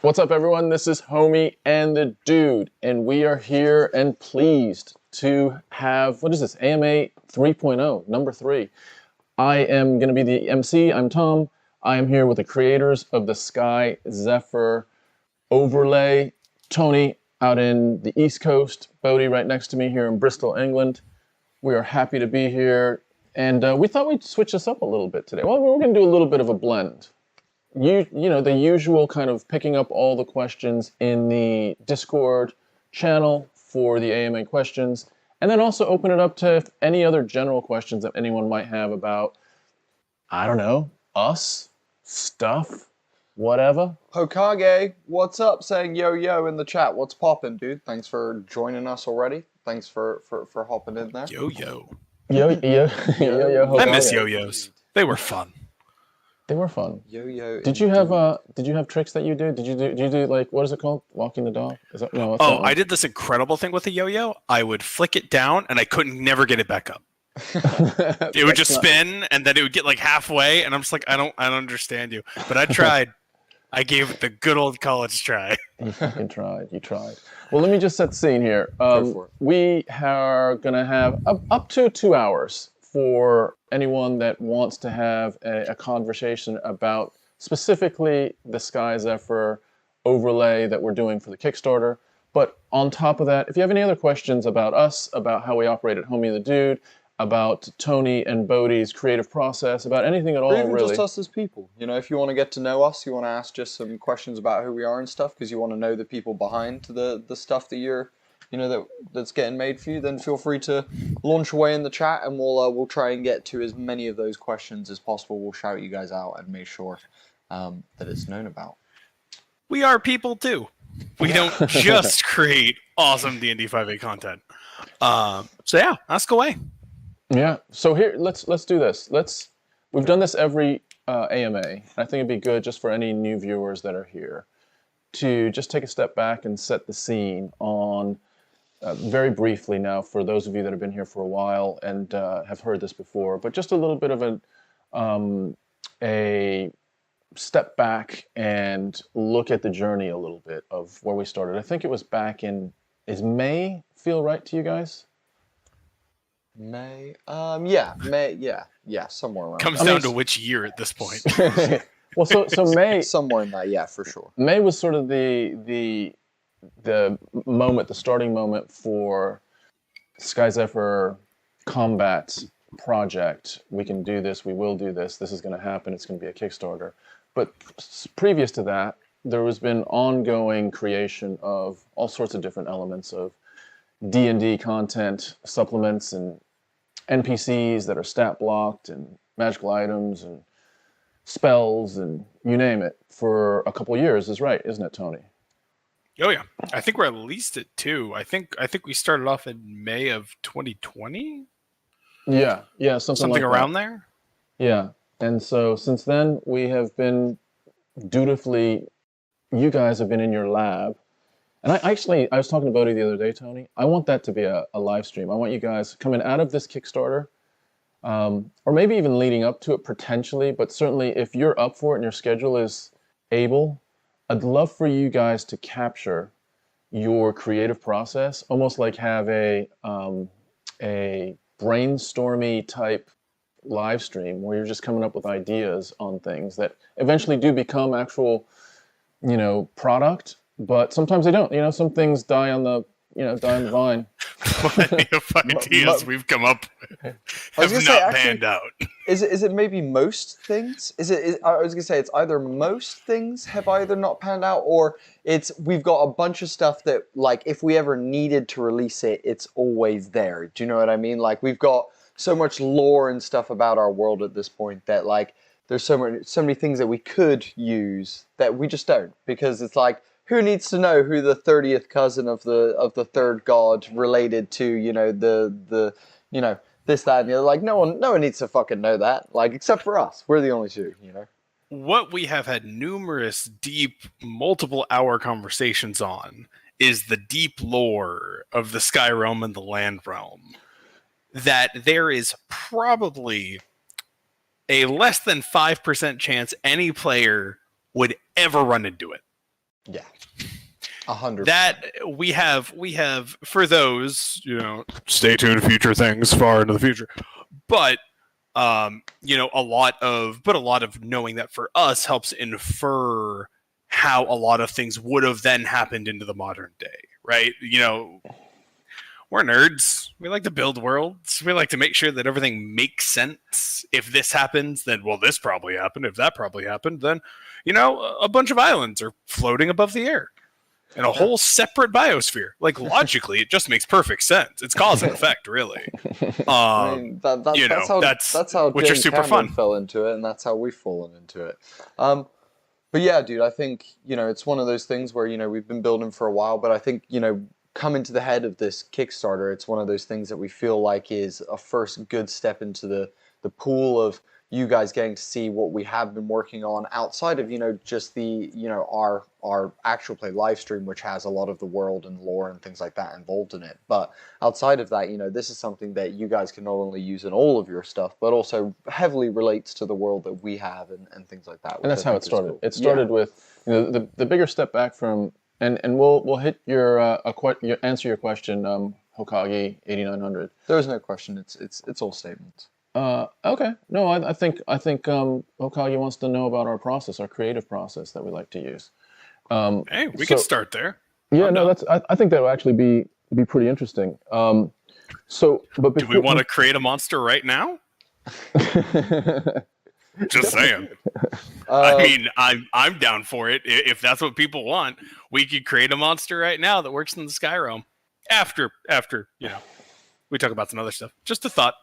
What's up, everyone? This is Homie and the Dude, and we are here and pleased to have, what is this, AMA 3.0, number 3. I am going to be the MC. I'm Tom. I am here with the creators of the Sky Zephyr overlay. Tony out in the East Coast, Bodie right next to me here in Bristol, England. We are happy to be here, and we thought we'd switch this up a little bit today. Well, we're going to do a little bit of a blend. You know, the usual kind of picking up all the questions in the Discord channel for the AMA questions, and then also open it up to any other general questions that anyone might have about, I don't know, us, stuff, whatever. Hokage, what's up? Saying yo in the chat. What's poppin', dude? Thanks for joining us already. Thanks for hopping in there. Yo. Hokage. I miss yo-yos. They were fun. They were fun. Yo. Did you have tricks that you did? Did you do like, what is it called? Walking the dog? Is that, no, what's that one? I did this incredible thing with a yo-yo. I would flick it down and I couldn't never get it back up. It would just spin and then it would get like halfway and I'm just like, I don't understand you. But I tried. I gave it the good old college try. You fucking tried. You tried. Well, let me just set the scene here. We are going to have up to 2 hours for anyone that wants to have a conversation about specifically the Sky Zephyr overlay that we're doing for the Kickstarter. But on top of that, if you have any other questions about us, about how we operate at Homie the Dude, about Tony and Bodie's creative process, about anything at all, or even really. just us as people. You know, if you want to get to know us, you want to ask just some questions about who we are and stuff, because you want to know the people behind the stuff that you're, you know, that's getting made for you, then feel free to launch away in the chat, and we'll try and get to as many of those questions as possible. We'll shout you guys out and make sure that it's known about. We are people too. We don't just create awesome DnD5e content. So yeah, ask away. Yeah. So here, let's do this. We've done this every AMA. I think it'd be good just for any new viewers that are here to just take a step back and set the scene on. Very briefly now, for those of you that have been here for a while and have heard this before, but just a little bit of a step back and look at the journey a little bit of where we started. I think it was back in, is May feel right to you guys? May, yeah, somewhere around. Comes down to which year at this point. Well, so May, somewhere in that, yeah, for sure. May was sort of the moment, the starting moment for Sky Zephyr combat project. We can do this, we will do this, this is going to happen, it's going to be a Kickstarter. But previous to that, there has been ongoing creation of all sorts of different elements of D&D content, supplements, and NPCs that are stat blocked, and magical items, and spells, and you name it, for a couple years is right, isn't it, Tony? Oh yeah, I think we're at least at 2. I think we started off in May of 2020. Yeah, something like around that. there. Yeah, and so since then we have been dutifully. You guys have been in your lab, and I was talking to Bodie the other day, Tony. I want that to be a live stream. I want you guys coming out of this Kickstarter, or maybe even leading up to it potentially. But certainly, if you're up for it and your schedule is able, I'd love for you guys to capture your creative process, almost like have a brainstormy type live stream where you're just coming up with ideas on things that eventually do become actual, you know, product. But sometimes they don't. You know, some things die on the vine. Plenty of ideas we've come up with have not panned out. Is it maybe most things? I was gonna say it's either most things have either not panned out, or it's we've got a bunch of stuff that, like, if we ever needed to release it, it's always there. Do you know what I mean? Like, we've got so much lore and stuff about our world at this point that, like, there's so many things that we could use that we just don't, because it's like, who needs to know who the 30th cousin of the third god related to, you know, the you know, this, that, and the other. Like, no one needs to fucking know that, like, except for us. We're the only two, you know. What we have had numerous deep, multiple hour conversations on is the deep lore of the Sky Realm and the Land Realm. That there is probably a less than 5% chance any player would ever run into it. Yeah. 100%. That we have for those, stay tuned, future things far into the future. But a lot of knowing that for us helps infer how a lot of things would have then happened into the modern day, right? We're nerds. We like to build worlds. We like to make sure that everything makes sense. If this happens, then, well, this probably happened. If that probably happened, then, a bunch of islands are floating above the air in a whole separate biosphere. Like, logically, it just makes perfect sense. It's cause and effect, really. I mean, that's how which James are super Cameron fun. fell into it, and that's how we've fallen into it. But yeah, dude, I think, it's one of those things where, we've been building for a while, but I think, coming to the head of this Kickstarter, it's one of those things that we feel like is a first good step into the pool of you guys getting to see what we have been working on outside of, just the, our actual play live stream, which has a lot of the world and lore and things like that involved in it. But outside of that, this is something that you guys can not only use in all of your stuff, but also heavily relates to the world that we have and things like that. And that's how it started. Cool. It started with the bigger step back from, and we'll hit your answer your question, Hokage 8900. There is no question. It's all statements. Okay. No, I think Hokage wants to know about our process, our creative process that we like to use. Hey, we can start there. Yeah, I think that would actually be pretty interesting. But do we want to create a monster right now? Just saying. I mean, I'm down for it. If that's what people want, we could create a monster right now that works in the Sky Realm. After we talk about some other stuff. Just a thought.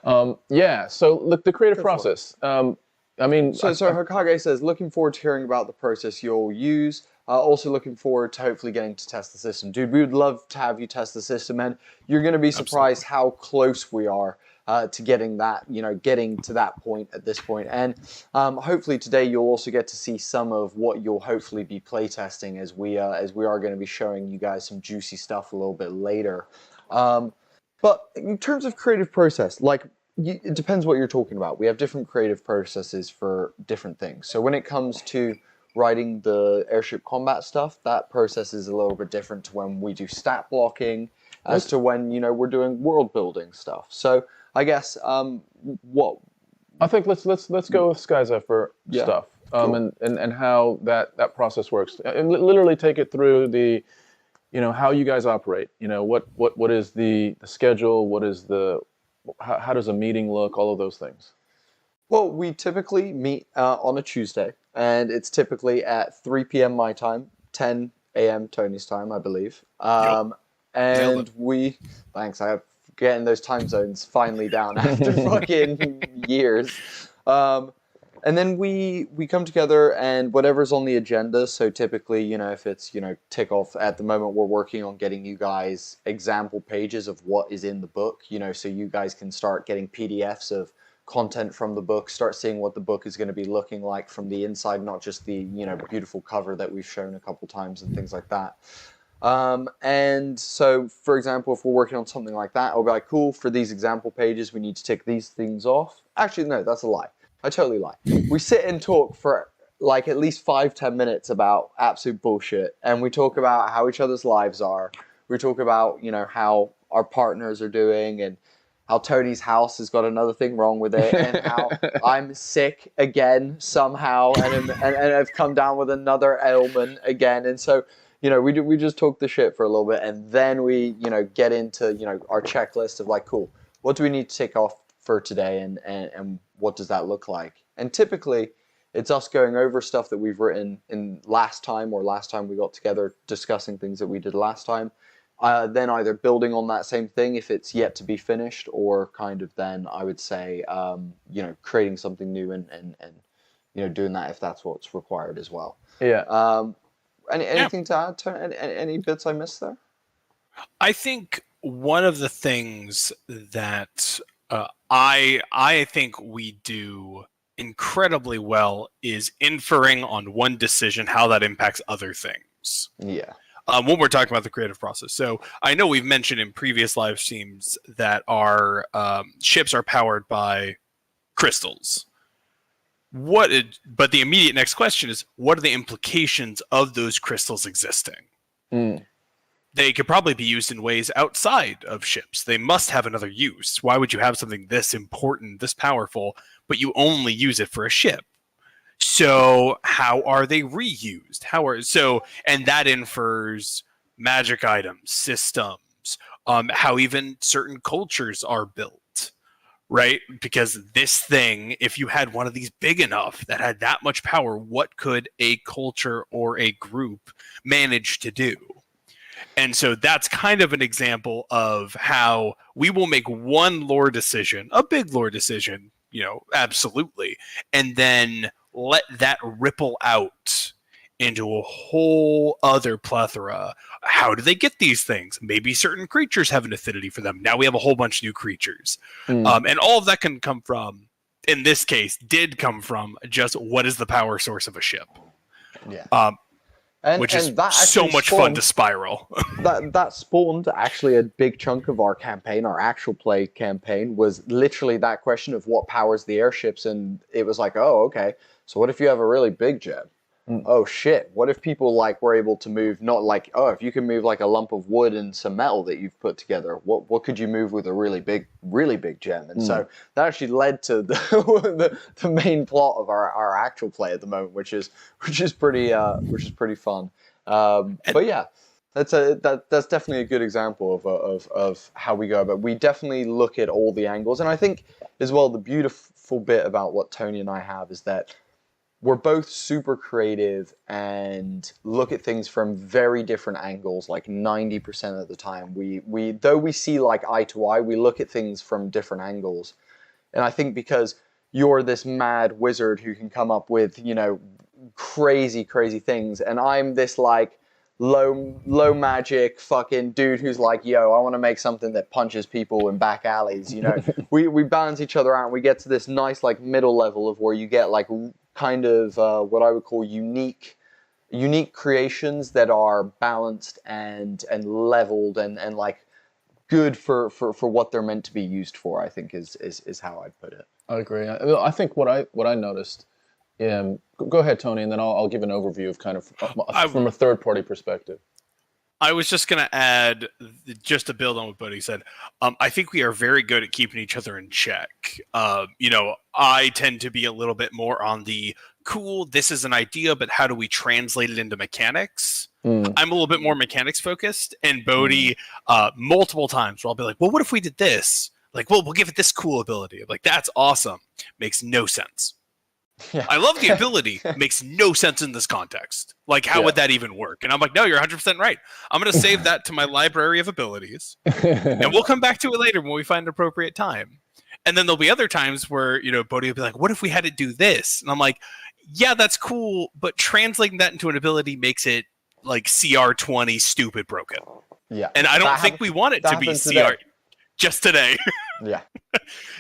So look, the creative process. So Hokage says, looking forward to hearing about the process you'll use. Also looking forward to hopefully getting to test the system. Dude, we would love to have you test the system, and you're going to be surprised how close we are to getting to that point at this point. And hopefully today you'll also get to see some of what you'll hopefully be playtesting as we are going to be showing you guys some juicy stuff a little bit later. But in terms of creative process, it depends what you're talking about. We have different creative processes for different things. So when it comes to writing the airship combat stuff, that process is a little bit different to when we do stat blocking, as to when we're doing world building stuff. So I guess what I think let's go with Sky Zephyr stuff, cool. and how that process works, and literally take it through the. How you guys operate. What is the schedule? What is how does a meeting look? All of those things. Well, we typically meet on a Tuesday, and it's typically at 3 p.m. my time, 10 a.m. Tony's time, I believe. And thanks, I'm getting those time zones finally down after fucking years. And then we come together, and whatever's on the agenda, so typically, if it's, tick off, at the moment we're working on getting you guys example pages of what is in the book, so you guys can start getting PDFs of content from the book, start seeing what the book is going to be looking like from the inside, not just the, beautiful cover that we've shown a couple times and things like that. And so, for example, if we're working on something like that, I'll be like, cool, for these example pages, we need to tick these things off. Actually, no, that's a lie. I totally lie. We sit and talk for at least 5-10 minutes about absolute bullshit, and we talk about how each other's lives are. We talk about how our partners are doing, and how Tony's house has got another thing wrong with it, and how I'm sick again somehow, and I've come down with another ailment again, and so we just talk the shit for a little bit, and then we get into our checklist of cool, what do we need to tick off for today, and what does that look like? And typically it's us going over stuff that we've written in last time we got together, discussing things that we did last time, then either building on that same thing if it's yet to be finished, or kind of then I would say creating something new and doing that if that's what's required as well. Anything to add to any bits I missed there? I think one of the things that I think we do incredibly well is inferring on one decision how that impacts other things. Yeah. When we're talking about the creative process. So I know we've mentioned in previous live streams that our ships are powered by crystals. but the immediate next question is, what are the implications of those crystals existing? Mm. They could probably be used in ways outside of ships. They must have another use. Why would you have something this important, this powerful, but you only use it for a ship? So how are they reused? And that infers magic items, systems, how even certain cultures are built, right? Because this thing, if you had one of these big enough that had that much power, what could a culture or a group manage to do? And so that's kind of an example of how we will make one lore decision, a big lore decision, absolutely, and then let that ripple out into a whole other plethora. How do they get these things? Maybe certain creatures have an affinity for them. Now we have a whole bunch of new creatures. And all of that can come from, in this case, did come from just what is the power source of a ship. Yeah. Which is so much fun to spiral. that spawned actually a big chunk of our campaign. Our actual play campaign was literally that question of what powers the airships, and it was like, oh, okay. So what if you have a really big jet? Oh shit! What if people were able to move, not like, oh, if you can move like a lump of wood and some metal that you've put together, what could you move with a really big gem? And so that actually led to the main plot of our actual play at the moment, which is pretty fun. But yeah, that's definitely a good example of how we go about. We definitely look at all the angles, and I think as well the beautiful bit about what Tony and I have is that we're both super creative and look at things from very different angles. Like 90% of the time, we though we see like eye to eye, we look at things from different angles. And I think because you're this mad wizard who can come up with, crazy things, and I'm this like low magic fucking dude who's like, yo, I want to make something that punches people in back alleys. We balance each other out, and we get to this nice like middle level of where you get like kind of what I would call unique creations that are balanced and leveled and like good for what they're meant to be used for, I think is how I'd put it. I agree. I think what I noticed. Go ahead, Tony, and then I'll give an overview of kind of from a third party perspective. I was just going to add, just to build on what Buddy said, I think we are very good at keeping each other in check. I tend to be a little bit more on the cool, this is an idea, but how do we translate it into mechanics? I'm a little bit more mechanics focused, and Bodhi, multiple times where I'll be like, well, what if we did this? Like, well, we'll give it this cool ability. I'm like, that's awesome. Makes no sense. Yeah. I love the ability. Makes no sense in this context. Like, how would that even work? And I'm like, no, you're 100% right. I'm going to save that to my library of abilities. And we'll come back to it later when we find an appropriate time. And then there'll be other times where, Bodhi will be like, what if we had to do this? And I'm like, yeah, that's cool. But translating that into an ability makes it like CR20 stupid broken. Yeah. And I don't think we want it to be CR just today. Yeah.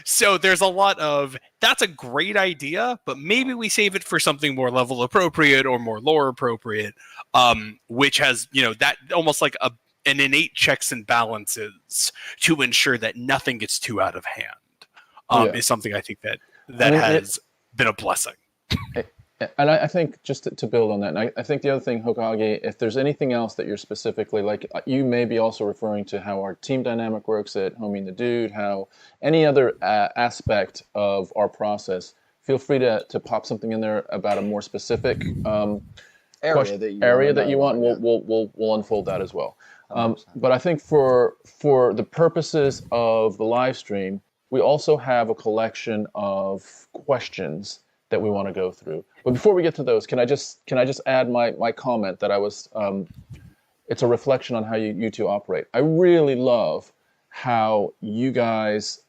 So there's a lot of, that's a great idea, but maybe we save it for something more level appropriate or more lore appropriate, which has, that almost like an innate checks and balances to ensure that nothing gets too out of hand, is something I think that has been a blessing. And I think just to build on that, and I think the other thing, Hokage, if there's anything else that you're specifically, like, you may be also referring to how our team dynamic works at Homie and the Dude, how any other aspect of our process, feel free to pop something in there about a more specific area that you want, and we'll unfold that as well. But I think for the purposes of the live stream, we also have a collection of questions that we want to go through. But before we get to those, can I just add my comment that I was, it's a reflection on how you two operate. I really love how you guys,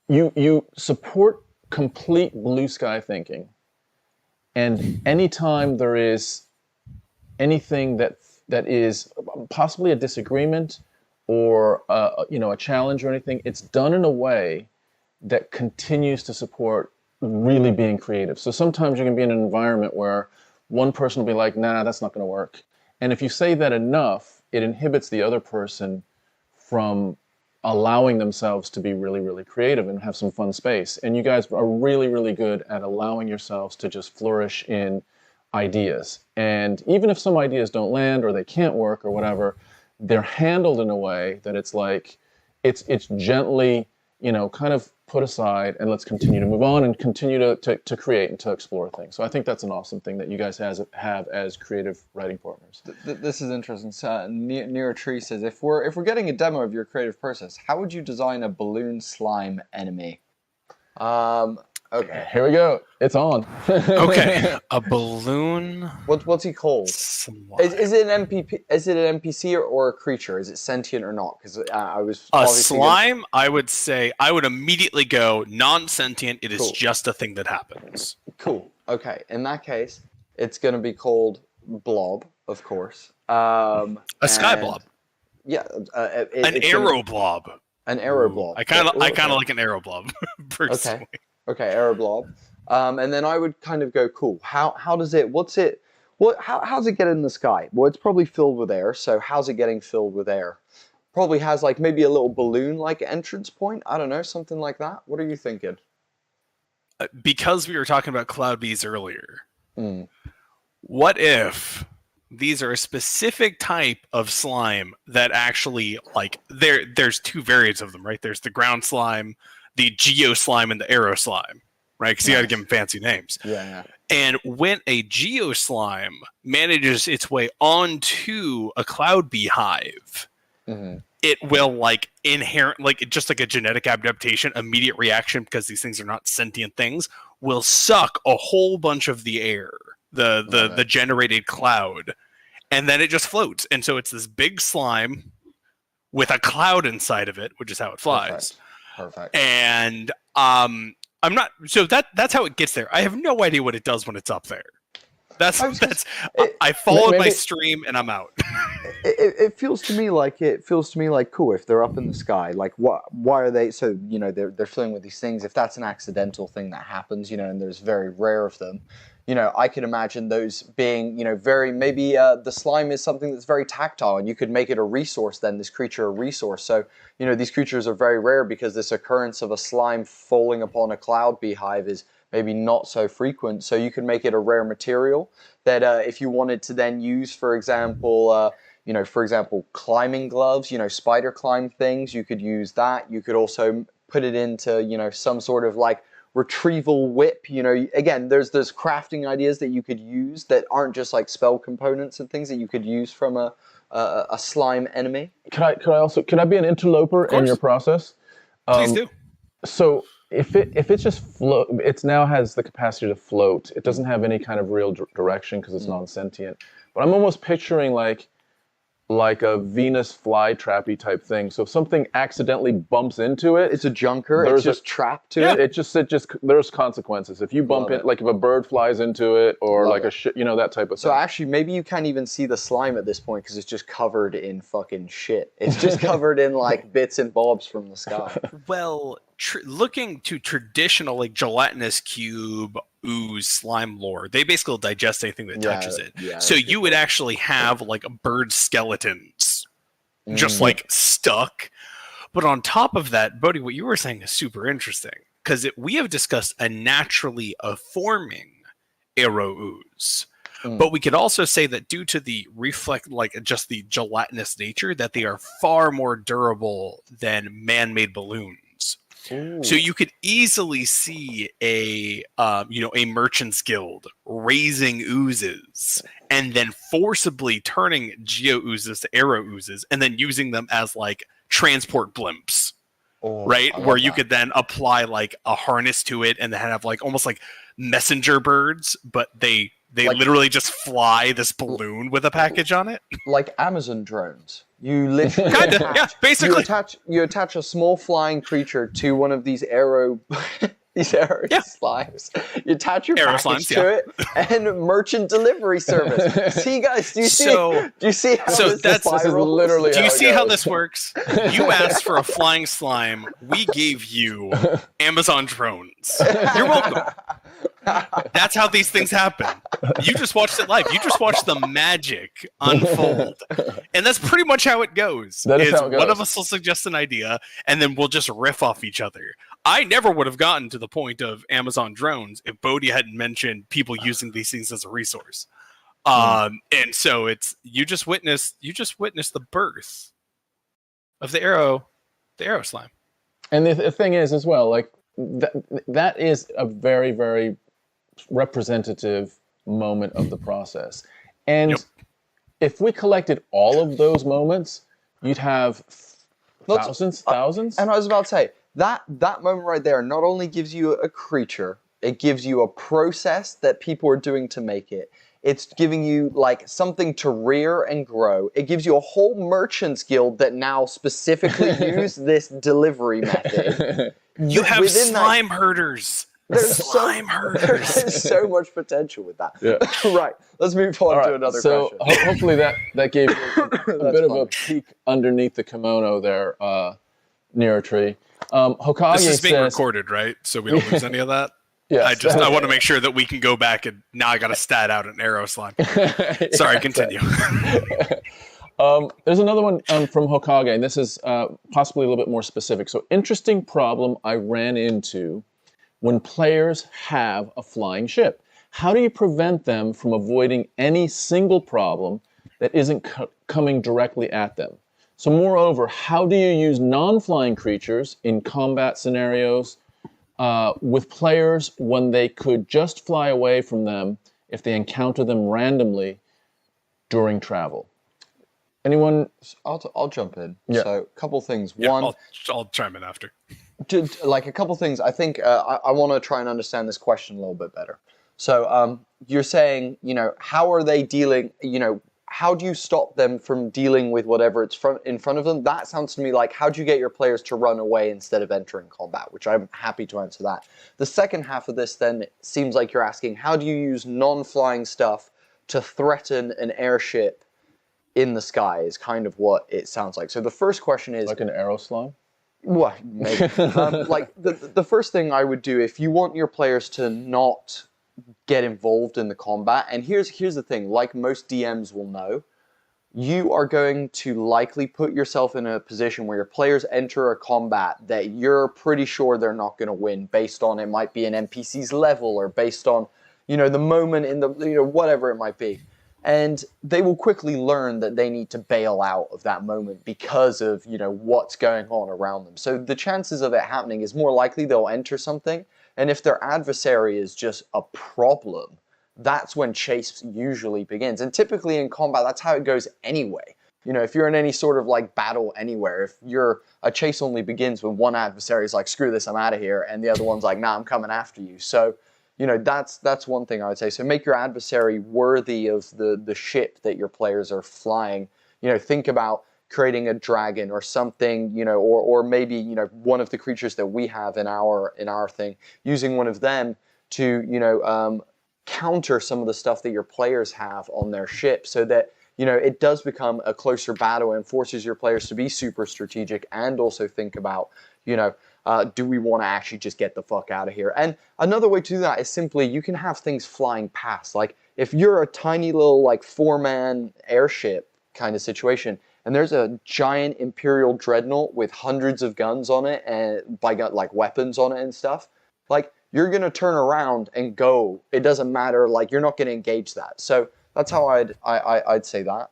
you support complete blue sky thinking. And anytime there is anything that is possibly a disagreement or a challenge or anything, it's done in a way that continues to support really being creative. So sometimes you can be in an environment where one person will be like, nah, that's not going to work. And if you say that enough, it inhibits the other person from allowing themselves to be really, really creative and have some fun space. And you guys are really, really good at allowing yourselves to just flourish in ideas. And even if some ideas don't land or they can't work or whatever, they're handled in a way that it's like, it's gently, kind of put aside, and let's continue to move on and continue to create and to explore things. So I think that's an awesome thing that you guys have as creative writing partners. This is interesting. So, near a tree says, if we're getting a demo of your creative process, how would you design a balloon slime enemy? Okay. Here we go. It's on. Okay. A balloon. What's he called? Is it an MPP? Is it an NPC or a creature? Is it sentient or not? Because I was a slime. I would say I would immediately go non-sentient. It is just a thing that happens. Cool. Okay. In that case, it's going to be called Blob, of course. A sky blob. Yeah. An arrow blob. An arrow blob. I kind of like an arrow blob. Personally. Okay, arrow blob. And then I would kind of go, cool. How does it? How's it get in the sky? Well, it's probably filled with air. So how's it getting filled with air? Probably has like maybe a little balloon like entrance point. I don't know, something like that. What are you thinking? Because we were talking about cloud bees earlier. What if these are a specific type of slime that actually like there's two variants of them, right? There's the ground slime, the geo slime, and the arrow slime, right? Because you got to give them fancy names. Yeah. And when a geo slime manages its way onto a cloud beehive, it will like just like a genetic adaptation, immediate reaction, because these things are not sentient things, will suck a whole bunch of the air, the generated cloud, and then it just floats. And so it's this big slime with a cloud inside of it, which is how it flies. Perfect. And I'm not that's how it gets there. I have no idea what it does when it's up there. I followed my stream and I'm out. It feels to me like cool if they're up in the sky. Like why are they so they're filling with these things? If that's an accidental thing that happens, and there's very rare of them. I could imagine those being, very, maybe the slime is something that's very tactile and you could make it a resource then, this creature a resource. So, these creatures are very rare because this occurrence of a slime falling upon a cloud beehive is maybe not so frequent. So you could make it a rare material that if you wanted to then use, for example, climbing gloves, spider climb things, you could use that. You could also put it into, some sort of like retrieval whip. Again, there's crafting ideas that you could use that aren't just like spell components and things that you could use from a slime enemy. Could I be an interloper in your process? Please do. So if it's just float, it now has the capacity to float. It doesn't have any kind of real direction because it's non-sentient. But I'm almost picturing like a Venus flytrappy type thing. So if something accidentally bumps into it, it's a junker. It's just trapped to it. It just there's consequences. If you bump it, like if a bird flies into it, or like that type of thing. So actually, maybe you can't even see the slime at this point because it's just covered in fucking shit. It's just covered in like bits and bobs from the sky. Well, looking to traditional like gelatinous cube ooze slime lore, they basically digest anything that touches it. Yeah, so you would actually have like bird skeletons just like stuck. But on top of that, Bodhi, what you were saying is super interesting because we have discussed a naturally forming arrow ooze. But we could also say that due to the just the gelatinous nature, that they are far more durable than man-made balloons. Ooh. So you could easily see a merchant's guild raising oozes and then forcibly turning geo oozes to arrow oozes and then using them as like transport blimps, right? Where you could then apply like a harness to it and then have like almost like messenger birds, but they like, literally just fly this balloon with a package on it, like Amazon drones. You literally basically you attach a small flying creature to one of these arrow slimes. You attach your package to it, and merchant delivery service. See, guys, do you see how this literally? Do you see how this works? You asked for a flying slime. We gave you Amazon drones. You're welcome. That's how these things happen. You just watched it live. You just watched the magic unfold. And that's pretty much how it goes. That is how it goes. One of us will suggest an idea, and then we'll just riff off each other. I never would have gotten to the point of Amazon drones if Bodhi hadn't mentioned people using these things as a resource. And so you just witnessed the birth of the arrow slime. And the thing is as well, like that is a very, very representative moment of the process. And if we collected all of those moments, you'd have thousands. And I was about to say, that moment right there not only gives you a creature, it gives you a process that people are doing to make it. It's giving you like something to rear and grow. It gives you a whole merchant's guild that now specifically use this delivery method. You have slime herders. There's so much potential with that. Yeah. Right. Let's move on to another question. So hopefully that gave you a bit of a peek underneath the kimono there, near a tree. Hokage this is being says, recorded, right? So we don't lose any of that? Yes. I want to make sure that we can go back and now I got to stat out an arrow slime. Sorry, continue. There's another one from Hokage, and this is possibly a little bit more specific. So, interesting problem I ran into when players have a flying ship. How do you prevent them from avoiding any single problem that isn't coming directly at them? So moreover, how do you use non-flying creatures in combat scenarios with players when they could just fly away from them if they encounter them randomly during travel? Anyone? I'll jump in. Yeah. So, a couple things. Yeah, One, I'll chime in after. like a couple things. I think I want to try and understand this question a little bit better. So, you're saying, how are they dealing? How do you stop them from dealing with whatever it's in front of them? That sounds to me like, how do you get your players to run away instead of entering combat? Which I'm happy to answer that. The second half of this then seems like you're asking, how do you use non-flying stuff to threaten an airship in the sky? Is kind of what it sounds like. So the first question is, like an arrow slime? Well, maybe. Like the first thing I would do if you want your players to not get involved in the combat, and here's the thing, like most DMs will know, you are going to likely put yourself in a position where your players enter a combat that you're pretty sure they're not going to win based on, it might be an NPC's level or based on, the moment in the, whatever it might be. And they will quickly learn that they need to bail out of that moment because of, what's going on around them. So the chances of it happening is more likely they'll enter something. And if their adversary is just a problem, that's when chase usually begins. And typically in combat, that's how it goes anyway. If you're in any sort of like battle anywhere, if a chase only begins when one adversary is like, screw this, I'm out of here. And the other one's like, nah, I'm coming after you. So, that's one thing I would say. So make your adversary worthy of the ship that your players are flying. Think about creating a dragon or something, or maybe, one of the creatures that we have in our thing, using one of them to, counter some of the stuff that your players have on their ship so that, it does become a closer battle and forces your players to be super strategic and also think about, do we want to actually just get the fuck out of here? And another way to do that is simply, you can have things flying past. Like if you're a tiny little like 4-man airship kind of situation, and there's a giant Imperial dreadnought with hundreds of guns on it and like weapons on it and stuff, like you're going to turn around and go. It doesn't matter. Like you're not going to engage that. So that's how I'd say that.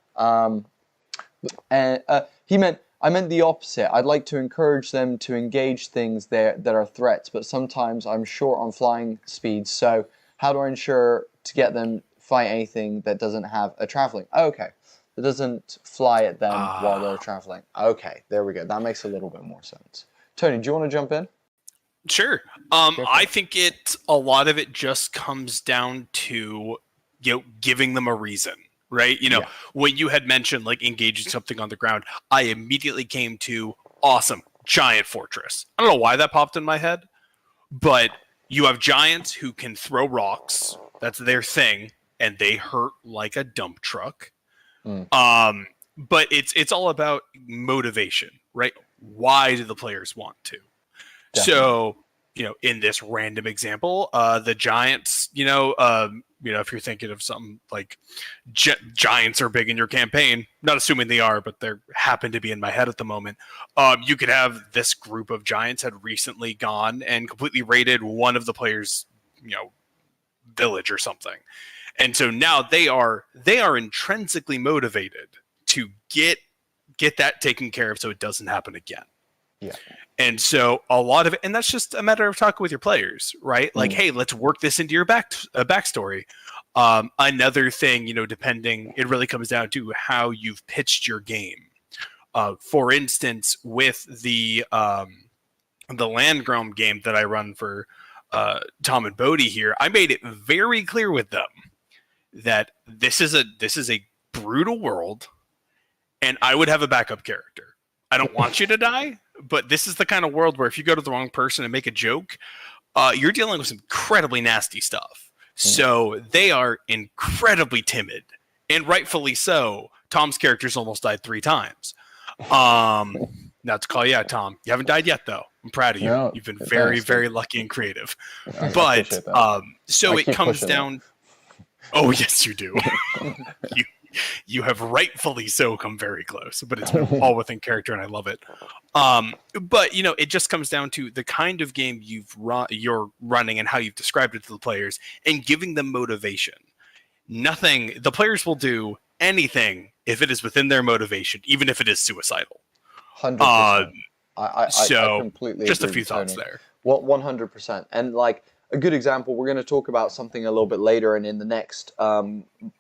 I meant the opposite. I'd like to encourage them to engage things that are threats, but sometimes I'm short on flying speed. So how do I ensure to get them fight anything that doesn't have a traveling? Okay. It doesn't fly at them while they're traveling. Okay, there we go. That makes a little bit more sense. Tony, do you want to jump in? Sure. I think a lot of it just comes down to giving them a reason, right? When you had mentioned like engaging something on the ground, I immediately came to awesome giant fortress. I don't know why that popped in my head, but you have giants who can throw rocks. That's their thing, and they hurt like a dump truck. But it's all about motivation, right? Why do the players want to? Definitely. So, in this random example, the giants if you're thinking of something like giants are big in your campaign, not assuming they are, but they happen to be in my head at the moment. You could have this group of giants had recently gone and completely raided one of the players, village or something. And so now they are intrinsically motivated to get that taken care of so it doesn't happen again. Yeah. And so a lot of it, and that's just a matter of talking with your players, right? Like, hey, let's work this into your backstory. Another thing, depending, it really comes down to how you've pitched your game. For instance, with the Landgrom game that I run for Tom and Bodie here, I made it very clear with them that this is a brutal world, and I would have a backup character. I don't want you to die, but this is the kind of world where if you go to the wrong person and make a joke, you're dealing with some incredibly nasty stuff. So they are incredibly timid, and rightfully so. Tom's character's almost died 3 times. Not to call you out, Tom. You haven't died yet, though. I'm proud of you. No, You've been very, very lucky and creative. But so it comes down. Oh, yes, you do. You have rightfully so come very close, but it's all within character, and I love it. But it just comes down to the kind of game you're running and how you've described it to the players, and giving them motivation. The players will do anything if it is within their motivation, even if it is suicidal. 100%. I completely just agree a few with Tony. thoughts there. 100%. And like a good example, we're going to talk about something a little bit later, and in the next,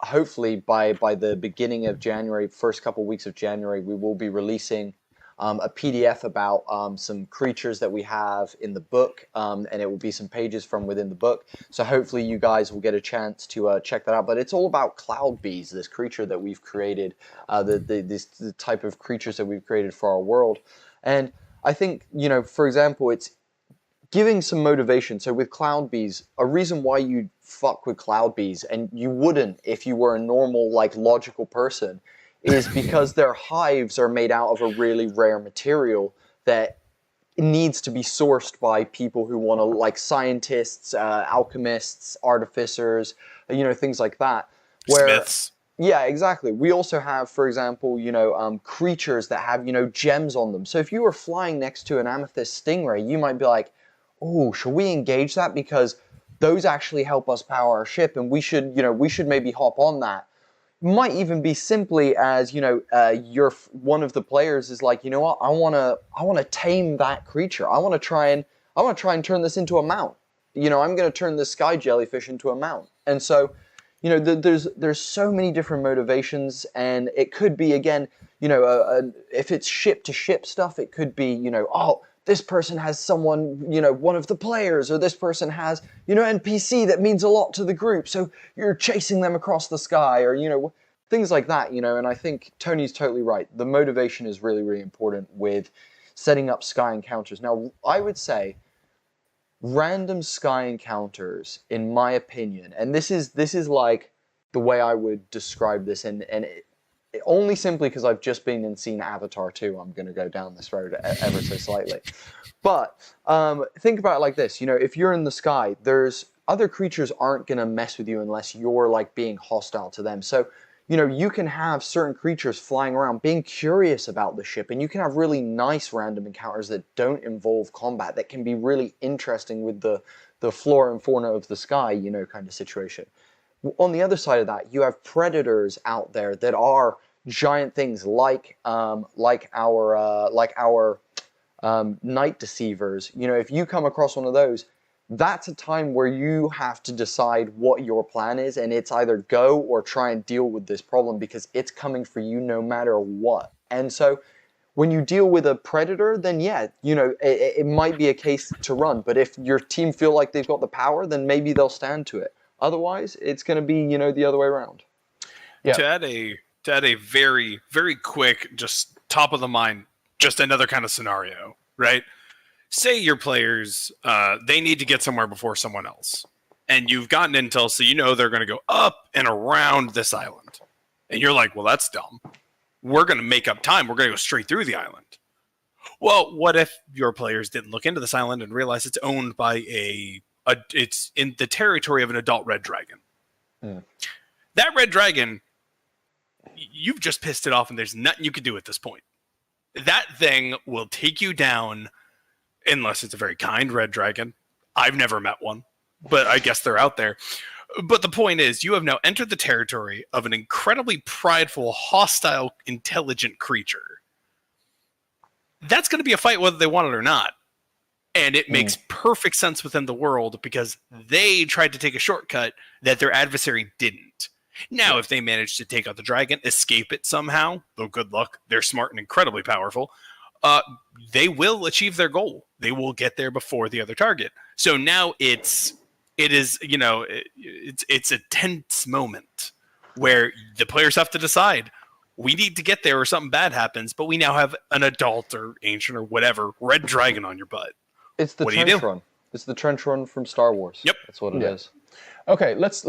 hopefully by the beginning of January, first couple weeks of January, we will be releasing a PDF about some creatures that we have in the book, and it will be some pages from within the book. So hopefully you guys will get a chance to check that out. But it's all about cloud bees, this creature that we've created, the type of creatures that we've created for our world. And I think, for example, it's giving some motivation. So with cloud bees, a reason why you fuck with cloud bees, and you wouldn't if you were a normal, logical person, is because their hives are made out of a really rare material that needs to be sourced by people who want to, like scientists, alchemists, artificers, things like that. Smiths. Yeah, exactly. We also have, for example, creatures that have, gems on them. So if you were flying next to an amethyst stingray, you might be like, oh, should we engage that? Because those actually help us power our ship, and we should maybe hop on that. Might even be simply as, you're one of the players is like, you know what, I want to tame that creature. I want to try and turn this into a mount. I'm going to turn this sky jellyfish into a mount. And so, there's so many different motivations, and it could be, again, if it's ship to ship stuff, it could be, this person has someone, one of the players, or this person has, NPC that means a lot to the group, so you're chasing them across the sky, or, things like that, and I think Tony's totally right. The motivation is really, really important with setting up sky encounters. Now, I would say random sky encounters, in my opinion, and this is like the way I would describe this, and only simply because I've just been and seen Avatar 2, I'm going to go down this road ever so slightly. But think about it like this, if you're in the sky, there's other creatures aren't going to mess with you unless you're like being hostile to them. So, you can have certain creatures flying around being curious about the ship, and you can have really nice random encounters that don't involve combat, that can be really interesting with the flora and fauna of the sky, kind of situation. On the other side of that, you have predators out there that are giant things like our night deceivers. If you come across one of those, that's a time where you have to decide what your plan is, and it's either go or try and deal with this problem, because it's coming for you no matter what. And so when you deal with a predator, then yeah, it might be a case to run, but if your team feel like they've got the power, then maybe they'll stand to it. Otherwise, it's going to be, the other way around. Yeah. To add a very, very quick, just top of the mind, just another kind of scenario, right? Say your players, they need to get somewhere before someone else, and you've gotten intel, so they're going to go up and around this island, and you're like, well, that's dumb. We're going to make up time. We're going to go straight through the island. Well, what if your players didn't look into this island and realize it's owned by a it's in the territory of an adult red dragon. Mm. That red dragon, you've just pissed it off, and there's nothing you can do at this point. That thing will take you down, unless it's a very kind red dragon. I've never met one, but I guess they're out there. But the point is, you have now entered the territory of an incredibly prideful, hostile, intelligent creature. That's going to be a fight whether they want it or not. And it makes perfect sense within the world because they tried to take a shortcut that their adversary didn't. Now, if they manage to take out the dragon, escape it somehow, though good luck, they're smart and incredibly powerful, they will achieve their goal. They will get there before the other target. So now it's a tense moment where the players have to decide, we need to get there or something bad happens, but we now have an adult or ancient or whatever red dragon on your butt. It's the trench run. It's the trench run from Star Wars. Yep. That's what it is. Okay, let's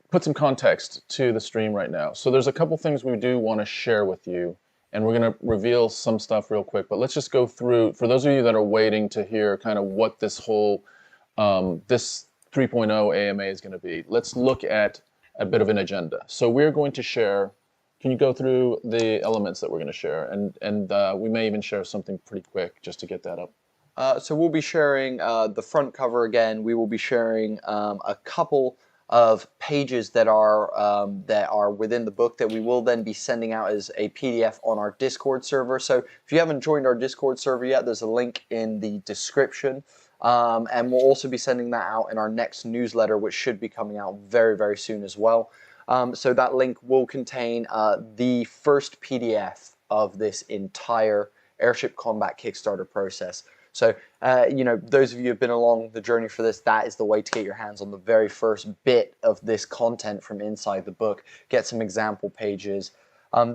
put some context to the stream right now. So there's a couple things we do want to share with you, and we're going to reveal some stuff real quick, but let's just go through, for those of you that are waiting to hear kind of what this whole, this 3.0 AMA is going to be, let's look at a bit of an agenda. So we're going to share, can you go through the elements that we're going to share? And we may even share something pretty quick just to get that up. So we'll be sharing the front cover again. We will be sharing a couple of pages that are within the book that we will then be sending out as a PDF on our Discord server. So if you haven't joined our Discord server yet, there's a link in the description. And we'll also be sending that out in our next newsletter, which should be coming out very, very soon as well. So that link will contain the first PDF of this entire Airship Combat Kickstarter process. So, those of you who have been along the journey for this, that is the way to get your hands on the very first bit of this content from inside the book. Get some example pages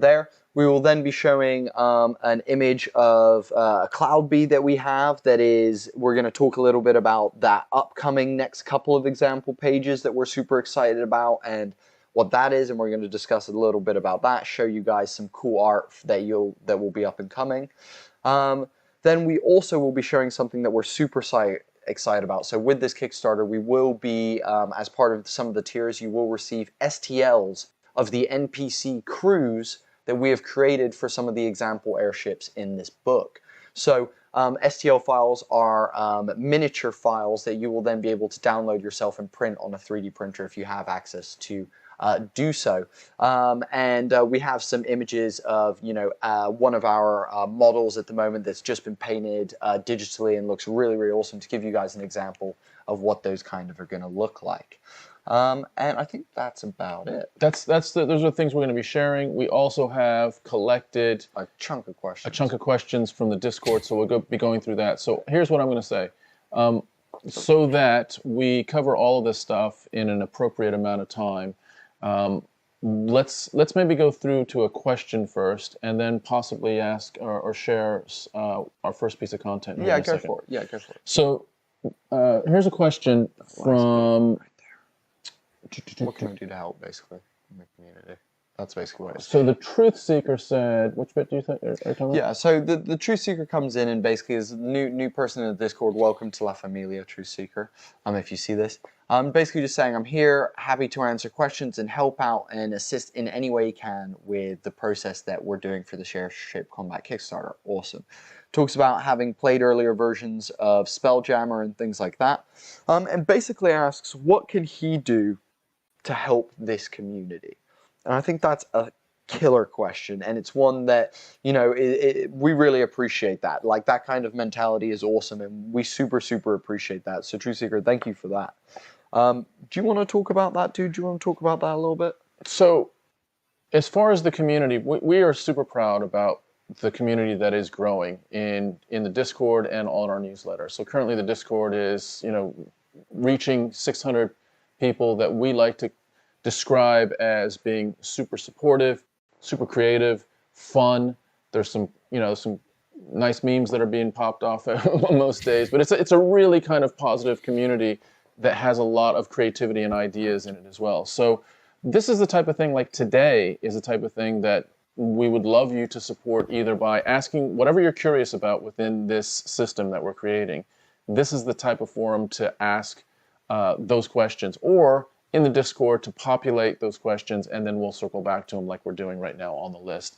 there. We will then be showing an image of a cloud bee that we have we're going to talk a little bit about that upcoming next couple of example pages that we're super excited about and what that is, and we're going to discuss a little bit about that, show you guys some cool art that will be up and coming. Then we also will be showing something that we're super excited about. So with this Kickstarter, we will be, as part of some of the tiers, you will receive STLs of the NPC crews that we have created for some of the example airships in this book. So STL files are miniature files that you will then be able to download yourself and print on a 3D printer if you have access to do so. And we have some images of, one of our models at the moment that's just been painted digitally and looks really, really awesome to give you guys an example of what those kind of are going to look like. And I think that's about it. Those are the things we're going to be sharing. We also have collected a chunk of questions from the Discord, so we'll be going through that. So here's what I'm going to say. So that we cover all of this stuff in an appropriate amount of time, let's maybe go through to a question first, and then possibly ask or share our first piece of content. Yeah, go for it. So here's a question from. What can I do to help, basically, in the community? That's basically what it is. So the Truth Seeker said, which bit do you think are you talking about? Yeah, so the Truth Seeker comes in and basically is a new person in the Discord. Welcome to La Familia, Truth Seeker, if you see this. I'm basically just saying I'm here, happy to answer questions and help out and assist in any way you can with the process that we're doing for the Airship Combat Kickstarter. Awesome. Talks about having played earlier versions of Spelljammer and things like that. And basically asks, what can he do to help this community? And I think that's a killer question, and it's one that, we really appreciate that. Like, that kind of mentality is awesome, and we super, super appreciate that. So, True Seeker, thank you for that. Do you want to talk about that, dude? Do you want to talk about that a little bit? So, as far as the community, we are super proud about the community that is growing in the Discord and on our newsletter. So currently the Discord is, reaching 600 people that we like to describe as being super supportive, super creative, fun. There's some nice memes that are being popped off on most days, but it's a really kind of positive community that has a lot of creativity and ideas in it as well. So this is the type of thing, like today is the type of thing that we would love you to support either by asking whatever you're curious about within this system that we're creating. this is the type of forum to ask those questions, or in the Discord to populate those questions, and then we'll circle back to them like we're doing right now on the list.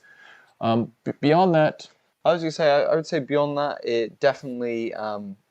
Beyond that, I was gonna say, I would say beyond that, it definitely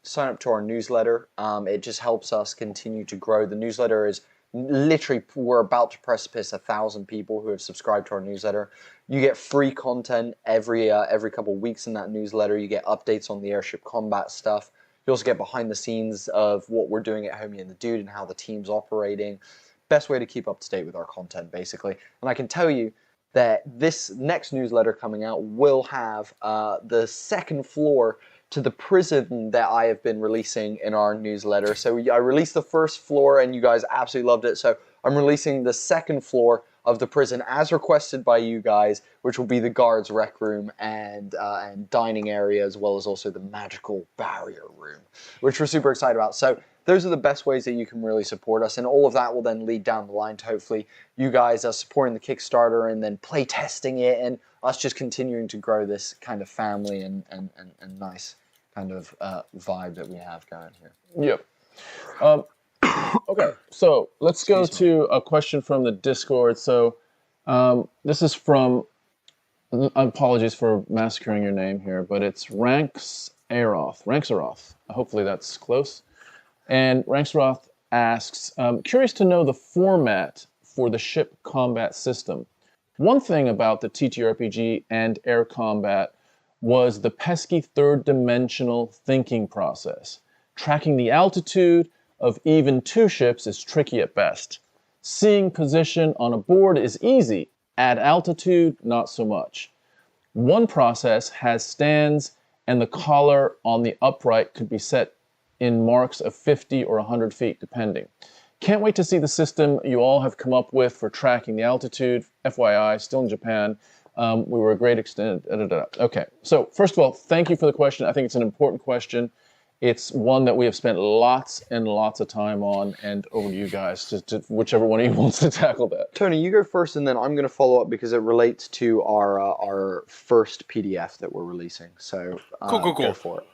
sign up to our newsletter. It just helps us continue to grow. The newsletter is literally, we're about to precipice 1,000 people who have subscribed to our newsletter. You get free content every couple of weeks in that newsletter. You get updates on the airship combat stuff. You also get behind the scenes of what we're doing at Homie and the Dude and how the team's operating. Best way to keep up to date with our content, basically. And I can tell you that this next newsletter coming out will have the second floor to the prison that I have been releasing in our newsletter. So I released the first floor and you guys absolutely loved it. So I'm releasing the second floor of the prison as requested by you guys, which will be the guards' rec room and dining area, as well as also the magical barrier room, which we're super excited about. So those are the best ways that you can really support us, and all of that will then lead down the line to hopefully you guys are supporting the Kickstarter and then play testing it, and us just continuing to grow this kind of family and nice kind of vibe that we have going here. Yep. Okay, so let's go to a question from the Discord. So this is from, apologies for massacring your name here, but it's Ranksaroth. Hopefully that's close. And Ranksaroth asks, curious to know the format for the ship combat system. One thing about the TTRPG and air combat was the pesky third-dimensional thinking process. Tracking the altitude of even two ships is tricky at best. Seeing position on a board is easy. At altitude, not so much. One process has stands, and the collar on the upright could be set in marks of 50 or 100 feet, depending. Can't wait to see the system you all have come up with for tracking the altitude. FYI, still in Japan. We were a great extent. Okay, so first of all, thank you for the question. I think it's an important question. It's one that we have spent lots and lots of time on, and over to you guys, to whichever one of you wants to tackle that. Tony, you go first, and then I'm going to follow up because it relates to our first PDF that we're releasing. So cool. Go for it.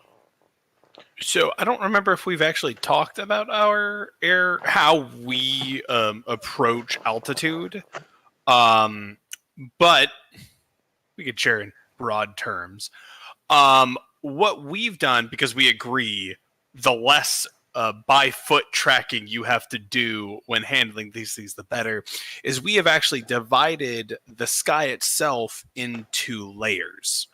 So I don't remember if we've actually talked about how we approach altitude, but we could share in broad terms. What we've done, because we agree, the less by foot tracking you have to do when handling these things, the better, is we have actually divided the sky itself into layers,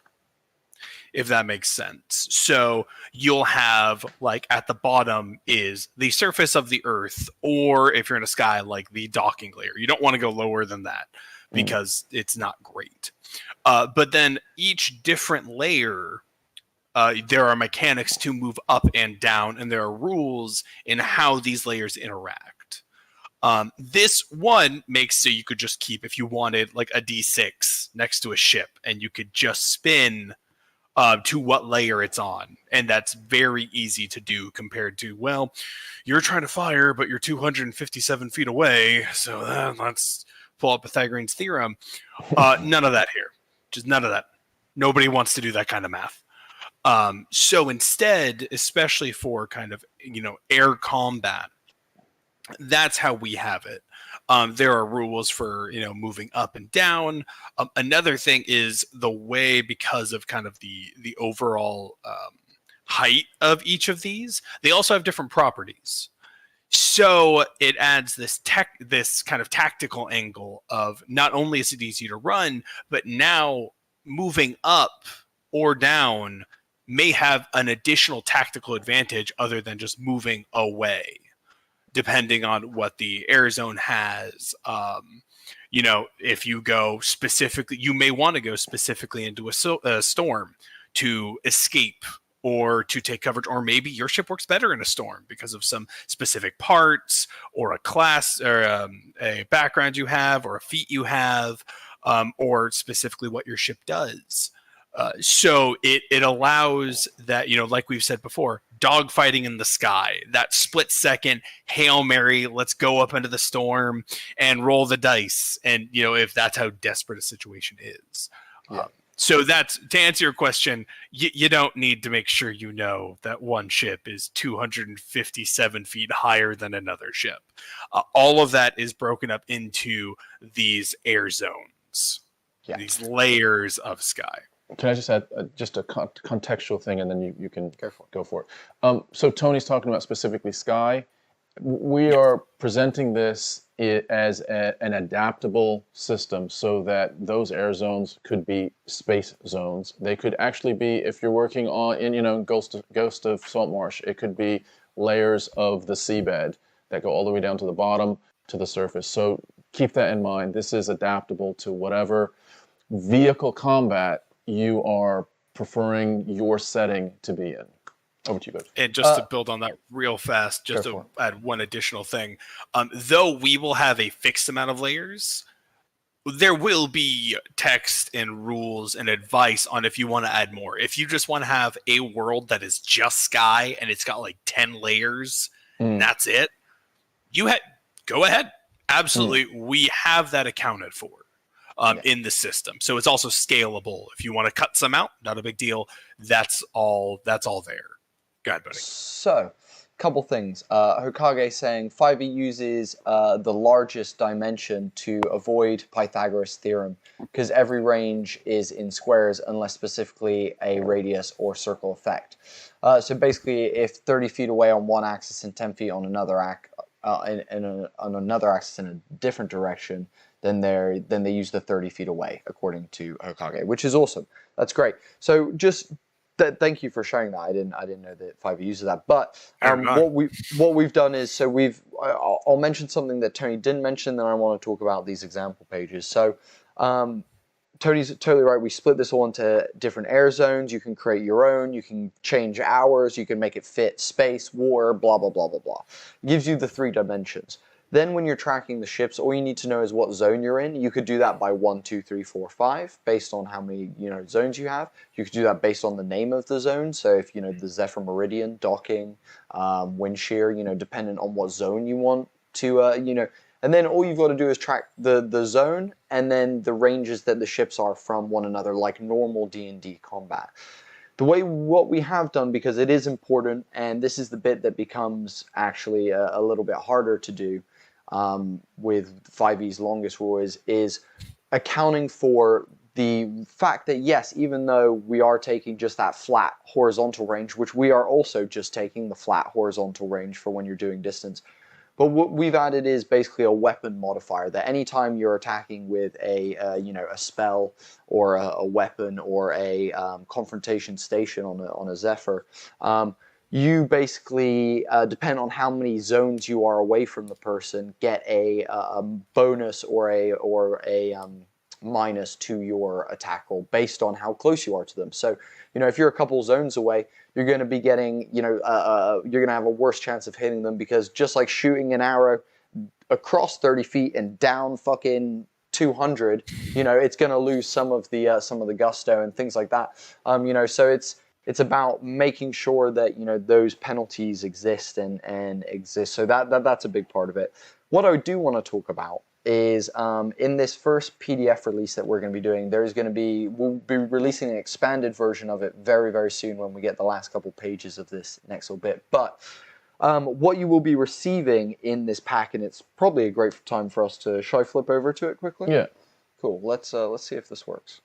if that makes sense. So you'll have, like, at the bottom is the surface of the Earth, or if you're in a sky, like the docking layer. You don't want to go lower than that because it's not great. But then each different layer, there are mechanics to move up and down, and there are rules in how these layers interact. This one makes so you could just keep, if you wanted, like a D6 next to a ship, and you could just spin to what layer it's on. And that's very easy to do compared to, well, you're trying to fire, but you're 257 feet away, so let's pull up Pythagorean's theorem. None of that here. Just none of that. Nobody wants to do that kind of math. So instead, especially for kind of, air combat, that's how we have it. There are rules for, moving up and down. Another thing is the way, because of kind of the overall height of each of these, they also have different properties. So it adds this kind of tactical angle of not only is it easy to run, but now moving up or down may have an additional tactical advantage other than just moving away, depending on what the air zone has. If you go specifically, you may want to go specifically into a storm to escape or to take coverage, or maybe your ship works better in a storm because of some specific parts or a class or a background you have or a feat you have, or specifically what your ship does. So it allows that, like we've said before, dogfighting in the sky, that split second, Hail Mary, let's go up into the storm and roll the dice. And, if that's how desperate a situation is. Yeah. So that's to answer your question. You don't need to make sure you know that one ship is 257 feet higher than another ship. All of that is broken up into these air zones, these layers of sky. Can I just add just a contextual thing, and then you can go for it. So Tony's talking about specifically sky. We are presenting this as an adaptable system so that those air zones could be space zones. They could actually be, if you're working in Ghost of Saltmarsh, it could be layers of the seabed that go all the way down to the bottom to the surface. So keep that in mind. This is adaptable to whatever vehicle combat you are preferring your setting to be in. Over to you guys. And just to build on that real fast, just to add one additional thing. Though we will have a fixed amount of layers, there will be text and rules and advice on if you want to add more. If you just want to have a world that is just sky and it's got like 10 layers and that's it, go ahead. Absolutely. We have that accounted for in the system. So it's also scalable. If you want to cut some out, not a big deal. That's all there. Go ahead, buddy. So, couple things. Hokage saying 5e uses the largest dimension to avoid Pythagoras' theorem because every range is in squares unless specifically a radius or circle effect. So basically, if 30 feet away on one axis and 10 feet on another on another axis in a different direction, then they use the 30 feet away according to Hokage, which is awesome. That's great. So just thank you for sharing that. I didn't know that 5e uses that. But what we've done is I'll mention something that Tony didn't mention. Then I want to talk about these example pages. So Tony's totally right. We split this all into different air zones. You can create your own. You can change hours. You can make it fit space, water, blah blah blah blah blah. It gives you the 3 dimensions. Then when you're tracking the ships, all you need to know is what zone you're in. You could do that by 1, 2, 3, 4, 5, based on how many zones you have. You could do that based on the name of the zone. So if the Zephyr Meridian, docking, wind shear, dependent on what zone you want to, and then all you've got to do is track the zone and then the ranges that the ships are from one another, like normal D&D combat. What we have done, because it is important, and this is the bit that becomes actually a little bit harder to do, with 5e's longest rule is accounting for the fact that yes, even though we are taking just that flat horizontal range, which we are also just taking the flat horizontal range for when you're doing distance, but what we've added is basically a weapon modifier that anytime you're attacking with a spell or a weapon or a confrontation station on a Zephyr, you basically, depend on how many zones you are away from the person, get a bonus or a minus to your attack roll based on how close you are to them. So, if you're a couple zones away, you're going to be getting, you're going to have a worse chance of hitting them because just like shooting an arrow across 30 feet and down fucking 200, it's going to lose some of the gusto and things like that. So it's about making sure that those penalties exist and exist. So that's a big part of it. What I do want to talk about is in this first PDF release that we're going to be doing, we'll be releasing an expanded version of it very, very soon when we get the last couple pages of this next little bit. But what you will be receiving in this pack, and it's probably a great time for us to, shall I flip over to it quickly? Yeah. Cool. Let's see if this works.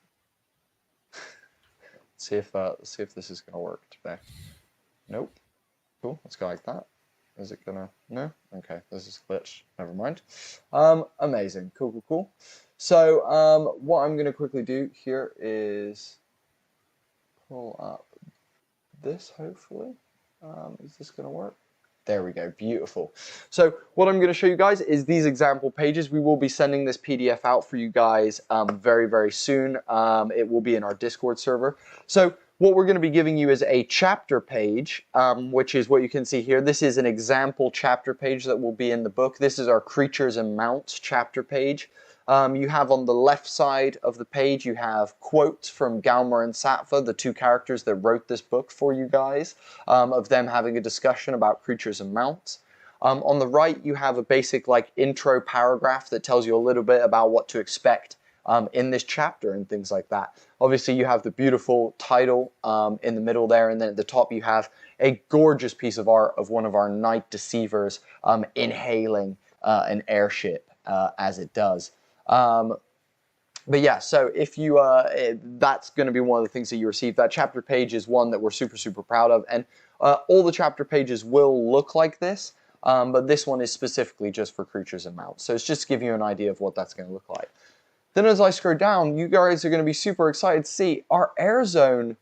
See if this is gonna work today. Nope. Cool. Let's go like that. Is it gonna? No. Okay. This is glitched. Never mind. Amazing. Cool. So what I'm gonna quickly do here is pull up this. Hopefully, is this gonna work? There we go, beautiful. So what I'm going to show you guys is these example pages. We will be sending this PDF out for you guys very, very soon. It will be in our Discord server. So what we're going to be giving you is a chapter page, which is what you can see here. This is an example chapter page that will be in the book. This is our Creatures and Mounts chapter page. You have on the left side of the page, you have quotes from Galmer and Satva, the 2 characters that wrote this book for you guys, of them having a discussion about creatures and mounts. On the right, you have a basic intro paragraph that tells you a little bit about what to expect in this chapter and things like that. Obviously, you have the beautiful title in the middle there, and then at the top you have a gorgeous piece of art of one of our Night Deceivers inhaling an airship as it does. But yeah, so if you, that's going to be one of the things that you receive. That chapter page is one that we're super, super proud of. And all the chapter pages will look like this, but this one is specifically just for creatures and mounts. So it's just to give you an idea of what that's going to look like. Then as I scroll down, you guys are going to be super excited to see our air zone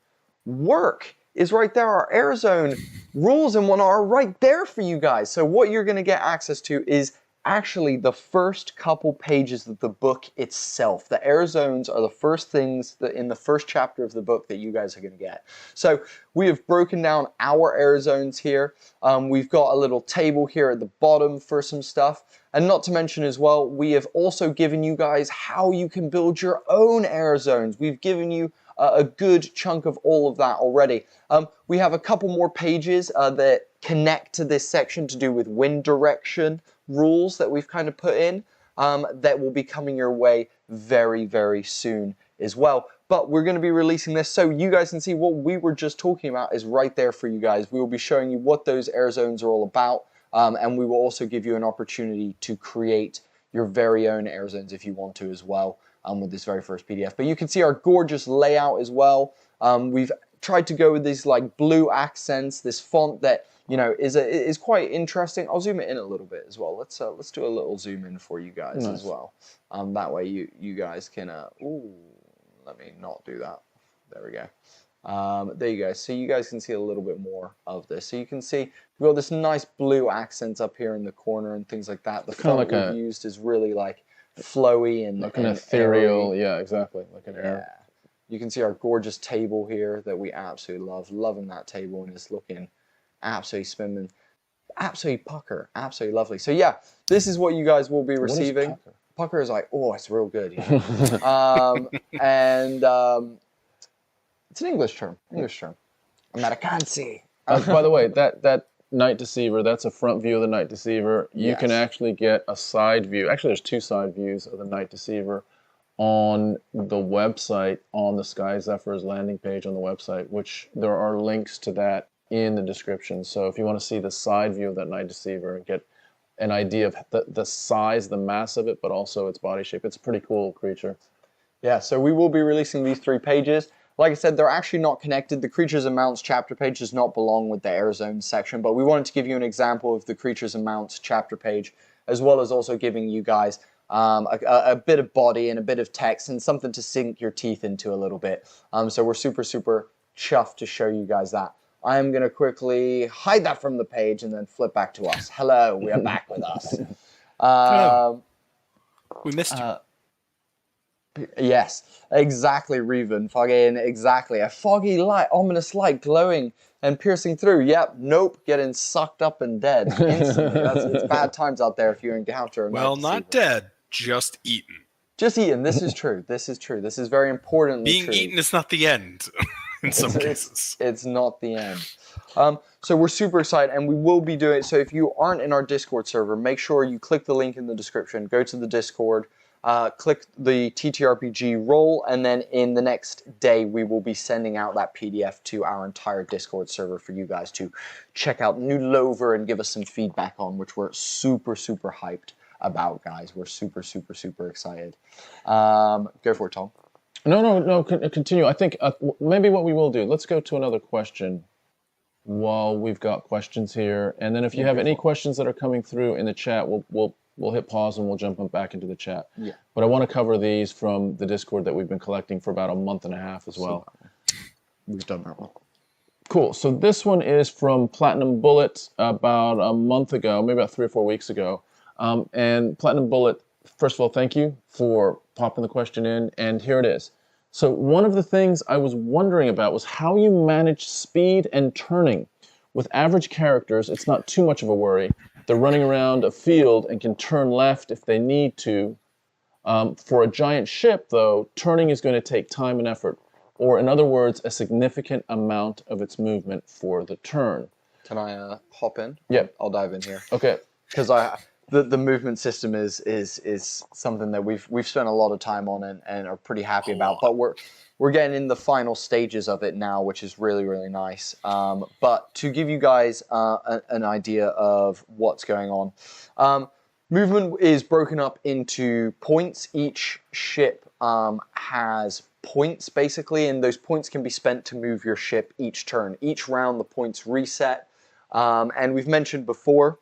work is right there. Our air zone rules and whatnot are right there for you guys. So what you're going to get access to is actually the first couple pages of the book itself. The air zones are the first things that in the first chapter of the book that you guys are going to get. So we have broken down our air zones here. We've got a little table here at the bottom for some stuff. And not to mention as well, we have also given you guys how you can build your own air zones. We've given you a good chunk of all of that already. We have a couple more pages that connect to this section to do with wind direction rules that we've kind of put in that will be coming your way very, very soon as well. But we're going to be releasing this so you guys can see what we were just talking about is right there for you guys. We will be showing you what those air zones are all about, and we will also give you an opportunity to create your very own air zones if you want to as well with this very first PDF. But you can see our gorgeous layout as well. We've tried to go with these like blue accents, this font that is quite interesting. I'll zoom it in a little bit as well. Let's do a little zoom in for you guys as well. That way you guys can let me not do that. There we go. There you go. So you guys can see a little bit more of this. So you can see we've got this nice blue accents up here in the corner and things like that. The font we've used is really like flowy and like an ethereal. Airy. Yeah, exactly. Like an air. You can see our gorgeous table here that we absolutely love. Loving that table, and it's looking absolutely spinning, absolutely pucker, absolutely lovely. So yeah, this is what you guys will be receiving. What is pucker? Pucker is like, oh, it's real good. And it's an English term. Americansi. By the way, that Night Deceiver, that's a front view of the Night Deceiver. You can actually get a side view. Actually, there's two side views of the Night Deceiver on the website, on the Sky Zephyrs landing page on the website, which there are links to that in the description. So if you want to see the side view of that Night Deceiver and get an idea of the size, the mass of it, but also its body shape, it's a pretty cool creature. Yeah, so we will be releasing these 3 pages. Like I said, they're actually not connected. The Creatures and Mounts chapter page does not belong with the Air Zone section, but we wanted to give you an example of the Creatures and Mounts chapter page, as well as also giving you guys a bit of body and a bit of text and something to sink your teeth into a little bit. So we're super, super chuffed to show you guys that. I am going to quickly hide that from the page and then flip back to us. Hello, we are back with us. We missed you. Yes, exactly, Reven. Fucking exactly. A foggy light, ominous light glowing and piercing through. Yep, nope, getting sucked up and dead instantly. It's bad times out there if you encounter a well, not dead, just eaten. Just eaten. This is true. This is true. This is very importantly Being true. eaten is not the end in some cases. It's not the end. So we're super excited, and we will be doing it. So if you aren't in our Discord server, make sure you click the link in the description, go to the Discord, click the TTRPG role, and then in the next day we will be sending out that PDF to our entire Discord server for you guys to check out New Lover and give us some feedback on, which we're super, super hyped about, guys. We're super, super, super excited. Go for it, Tom. No, continue. I think maybe what we will do, let's go to another question while we've got questions here. And then if you have any questions that are coming through in the chat, we'll hit pause and we'll jump back into the chat. Yeah. But I want to cover these from the Discord that we've been collecting for about a month and a half as well. We've done that one. Cool. So this one is from Platinum Bullet about a month ago, maybe about 3 or 4 weeks ago. And Platinum Bullet, first of all, thank you for popping the question in. And here it is. So one of the things I was wondering about was how you manage speed and turning. With average characters, it's not too much of a worry. They're running around a field and can turn left if they need to. For a giant ship, though, turning is going to take time and effort, or in other words, a significant amount of its movement for the turn. Can I hop in? Yeah. I'll dive in here. Okay. Because the movement system is something that we've spent a lot of time on and are pretty happy about. But we're getting in the final stages of it now, which is really, really nice. But to give you guys an idea of what's going on, movement is broken up into points. Each ship has points, basically, and those points can be spent to move your ship each turn. Each round, the points reset. And we've mentioned before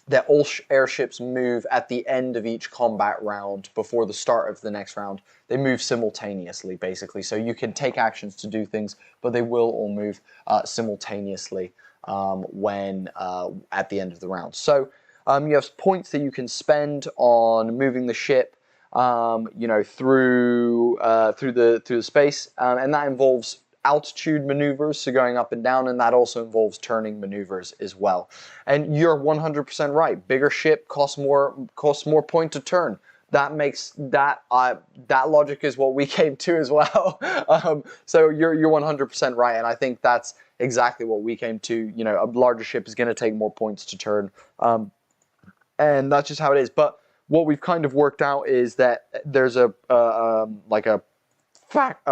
that all airships move at the end of each combat round before the start of the next round. They move simultaneously, basically. So you can take actions to do things, but they will all move simultaneously when at the end of the round. So you have points that you can spend on moving the ship, through the space, and that involves altitude maneuvers, so going up and down, and that also involves turning maneuvers as well. And you're 100% right. Bigger ship costs more point to turn. That makes that logic is what we came to as well. So you're 100% right, and I think that's exactly what we came to. A larger ship is going to take more points to turn, and that's just how it is. But what we've kind of worked out is that there's a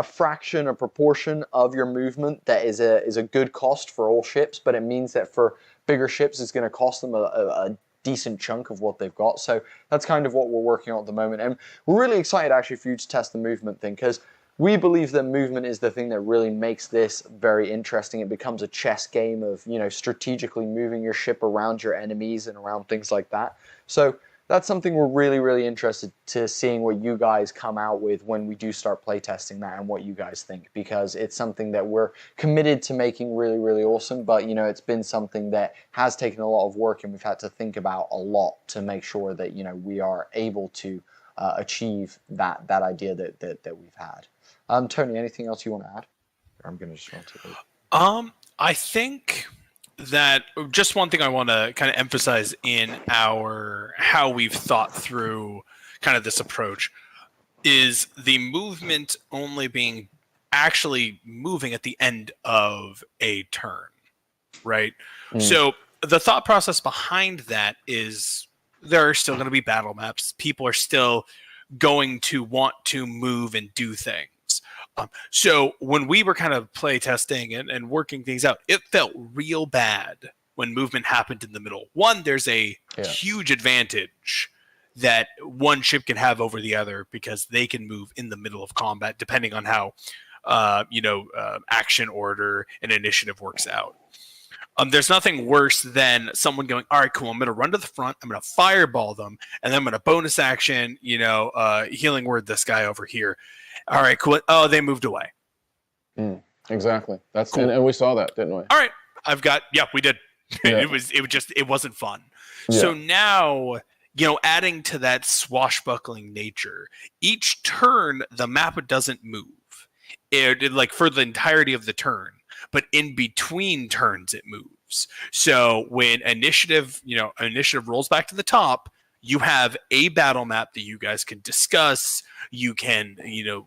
fraction, a proportion of your movement that is a good cost for all ships, but it means that for bigger ships, it's going to cost them a decent chunk of what they've got. So that's kind of what we're working on at the moment, and we're really excited actually for you to test the movement thing, because we believe that movement is the thing that really makes this very interesting. It becomes a chess game of strategically moving your ship around your enemies and around things like that. So that's something we're really, really interested to seeing what you guys come out with when we do start playtesting that, and what you guys think, because it's something that we're committed to making really, really awesome. But it's been something that has taken a lot of work, and we've had to think about a lot to make sure that we are able to achieve that idea that we've had. Tony, anything else you want to add? I'm gonna just run to it. I think that just one thing I want to kind of emphasize in how we've thought through kind of this approach is the movement only being actually moving at the end of a turn, right? So the thought process behind that is there are still going to be battle maps. People are still going to want to move and do things. So when we were kind of play testing and working things out, it felt real bad when movement happened in the middle. One, there's a huge advantage that one ship can have over the other because they can move in the middle of combat depending on how action order and initiative works out. There's nothing worse than someone going, all right, cool, I'm going to run to the front, I'm going to fireball them, and then I'm going to bonus action, healing word this guy over here. All right, cool. Oh, they moved away. Exactly. That's cool. And we saw that, didn't we? All right, we did. Yeah. It wasn't fun. Yeah. So now, adding to that swashbuckling nature, each turn the map doesn't move. It like for the entirety of the turn, but in between turns it moves. So when initiative rolls back to the top, you have a battle map that you guys can discuss. You can,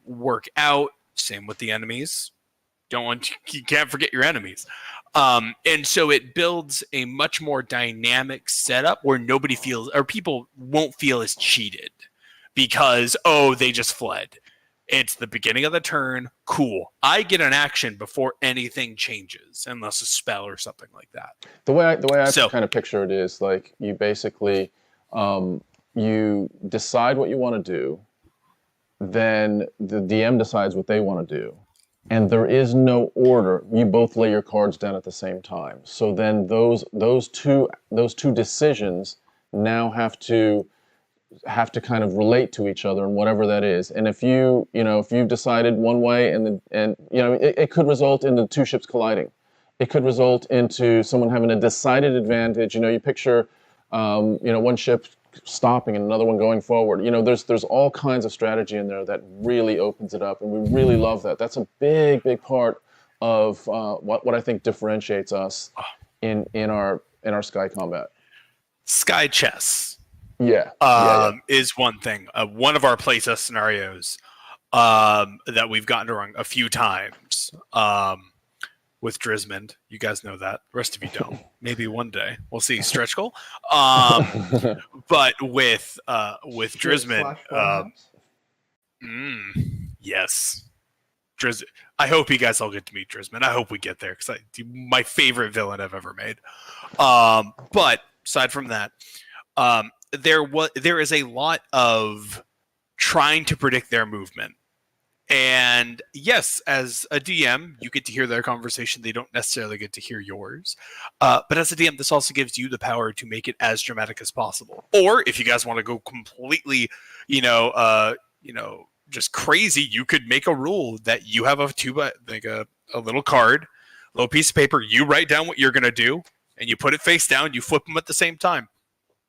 work out. Same with the enemies. You can't forget your enemies. And so it builds a much more dynamic setup where nobody feels, or people won't feel as cheated because, they just fled. It's the beginning of the turn. Cool. I get an action before anything changes, unless a spell or something like that. The way I kind of picture it is like you basically, you decide what you want to do, then the DM decides what they want to do, and there is no order. You both lay your cards down at the same time. So then those two decisions now have to kind of relate to each other and whatever that is. And if you've decided one way and it could result in the two ships colliding. It could result into someone having a decided advantage. You picture one ship stopping and another one going forward. There's all kinds of strategy in there that really opens it up, and we really love that. That's a big part of what I think differentiates us in our Sky combat. Sky chess. Is one thing. One of our playtest scenarios that we've gotten to run a few times. with Drismond. You guys know that. The rest of you don't. Maybe one day. We'll see. Stretch goal. But with Drismond, yes. I hope you guys all get to meet Drismond. I hope we get there because my favorite villain I've ever made. But aside from that, there is a lot of trying to predict their movement. And yes, as a DM, you get to hear their conversation. They don't necessarily get to hear yours. But as a DM, this also gives you the power to make it as dramatic as possible. Or if you guys want to go completely, just crazy, you could make a rule that you have a little card, a little piece of paper. You write down what you're going to do, and you put it face down. You flip them at the same time.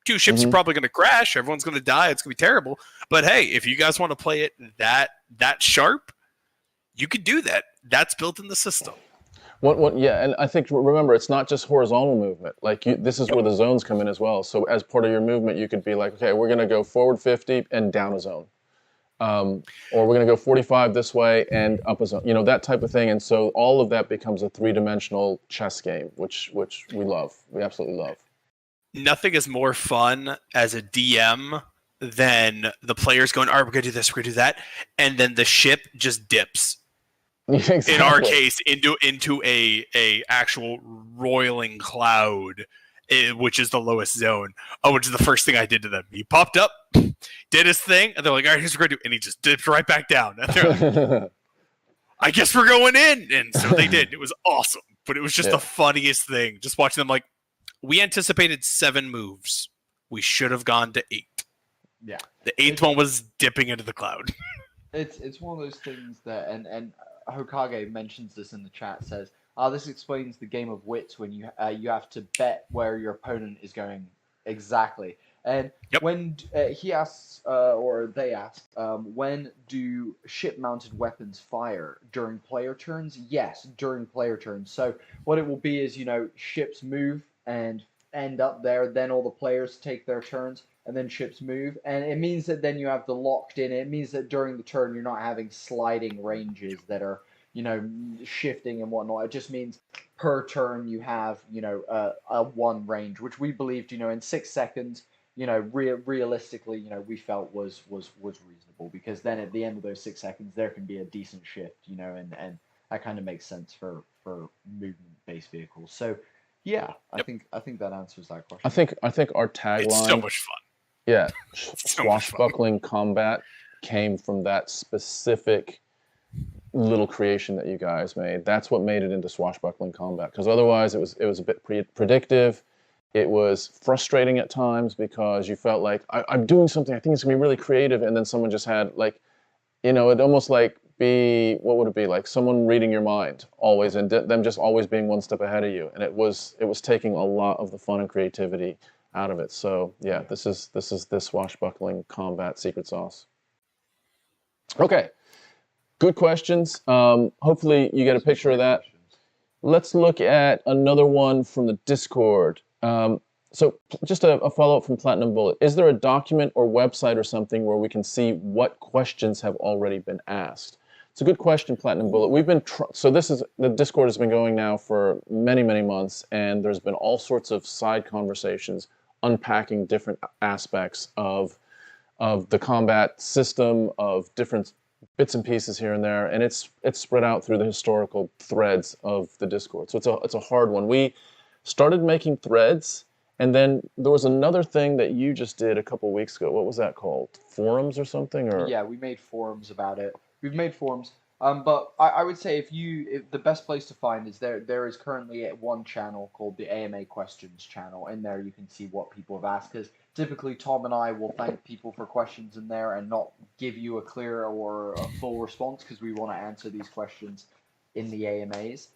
Two ships are probably going to crash. Everyone's going to die. It's going to be terrible. But hey, if you guys want to play it that sharp, you could do that. That's built in the system. Yeah, and I think, remember, it's not just horizontal movement. Like, this is where the zones come in as well. So as part of your movement, you could be like, okay, we're going to go forward 50 and down a zone. Or we're going to go 45 this way and up a zone. That type of thing. And so all of that becomes a three-dimensional chess game, which we love. We absolutely love. Nothing is more fun as a DM than the players going, all right, we're going to do this, we're going to do that. And then the ship just dips. Exactly. In our case, into a actual roiling cloud, which is the lowest zone. Which is the first thing I did to them. He popped up, did his thing, and they're like, all right, here's what we're going to do. And he just dipped right back down. And they're like, I guess we're going in. And so they did. It was awesome. But it was just the funniest thing. Just watching them like, we anticipated 7 moves. We should have gone to 8. Yeah. The 8th one was dipping into the cloud. It's one of those things that, and Hokage mentions this in the chat, says, this explains the game of wits when you have to bet where your opponent is going exactly. And when he asks, or they ask, when do ship-mounted weapons fire? During player turns? Yes, during player turns. So what it will be is, ships move and end up there, then all the players take their turns, and then ships move. And it means that then you have the locked in. It means that during the turn, you're not having sliding ranges that are, shifting and whatnot. It just means per turn you have, a one range, which we believed, in 6 seconds, realistically, we felt was reasonable, because then at the end of those 6 seconds, there can be a decent shift, and that kind of makes sense for movement-based vehicles. So, yeah, I think that answers that question. I think our tagline. It's so much fun. Yeah, swashbuckling combat came from that specific little creation that you guys made. That's what made it into swashbuckling combat. Because otherwise, it was a bit predictive. It was frustrating at times because you felt like I'm doing something. I think it's gonna be really creative, and then someone just had it almost like what would it be like? Someone reading your mind always, and them just always being one step ahead of you. And it was taking a lot of the fun and creativity out of it. So yeah, this is the swashbuckling combat secret sauce. Okay, good questions. Hopefully you get a picture of that. Let's look at another one from the Discord. So just a follow-up from Platinum Bullet. Is there a document or website or something where we can see what questions have already been asked? It's a good question, Platinum Bullet. We've been the Discord has been going now for many, many months, and there's been all sorts of side conversations unpacking different aspects of the combat system, of different bits and pieces here and there, and it's spread out through the historical threads of the Discord. So it's a hard one. We started making threads, and then there was another thing that you just did a couple weeks ago. What was that called? Forums or something? Or yeah, we made forums about it. We've made forums, but I would say if the best place to find is there is currently one channel called the AMA Questions channel. In there you can see what people have asked, because typically Tom and I will thank people for questions in there and not give you a clear or a full response, because we want to answer these questions in the AMAs.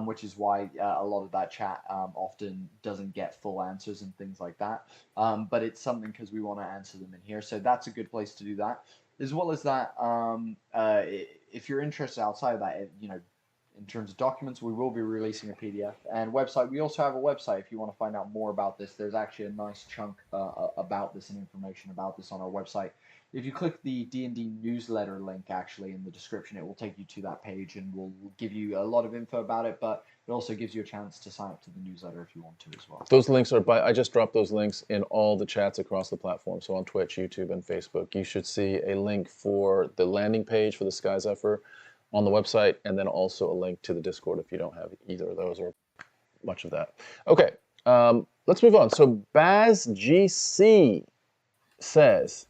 Which is why a lot of that chat often doesn't get full answers and things like that. But it's something because we want to answer them in here. So that's a good place to do that. As well as that, if you're interested outside of that, in terms of documents, we will be releasing a PDF and website. We also have a website if you want to find out more about this. There's actually a nice chunk about this and information about this on our website. If you click the D&D newsletter link actually in the description, it will take you to that page and will give you a lot of info about it. But It also gives you a chance to sign up to the newsletter if you want to as well. Those links are I just dropped those links in all the chats across the platform. So on Twitch, YouTube, and Facebook, you should see a link for the landing page for the Sky Zephyr on the website, and then also a link to the Discord if you don't have either of those or much of that. Okay, let's move on. So Baz GC says,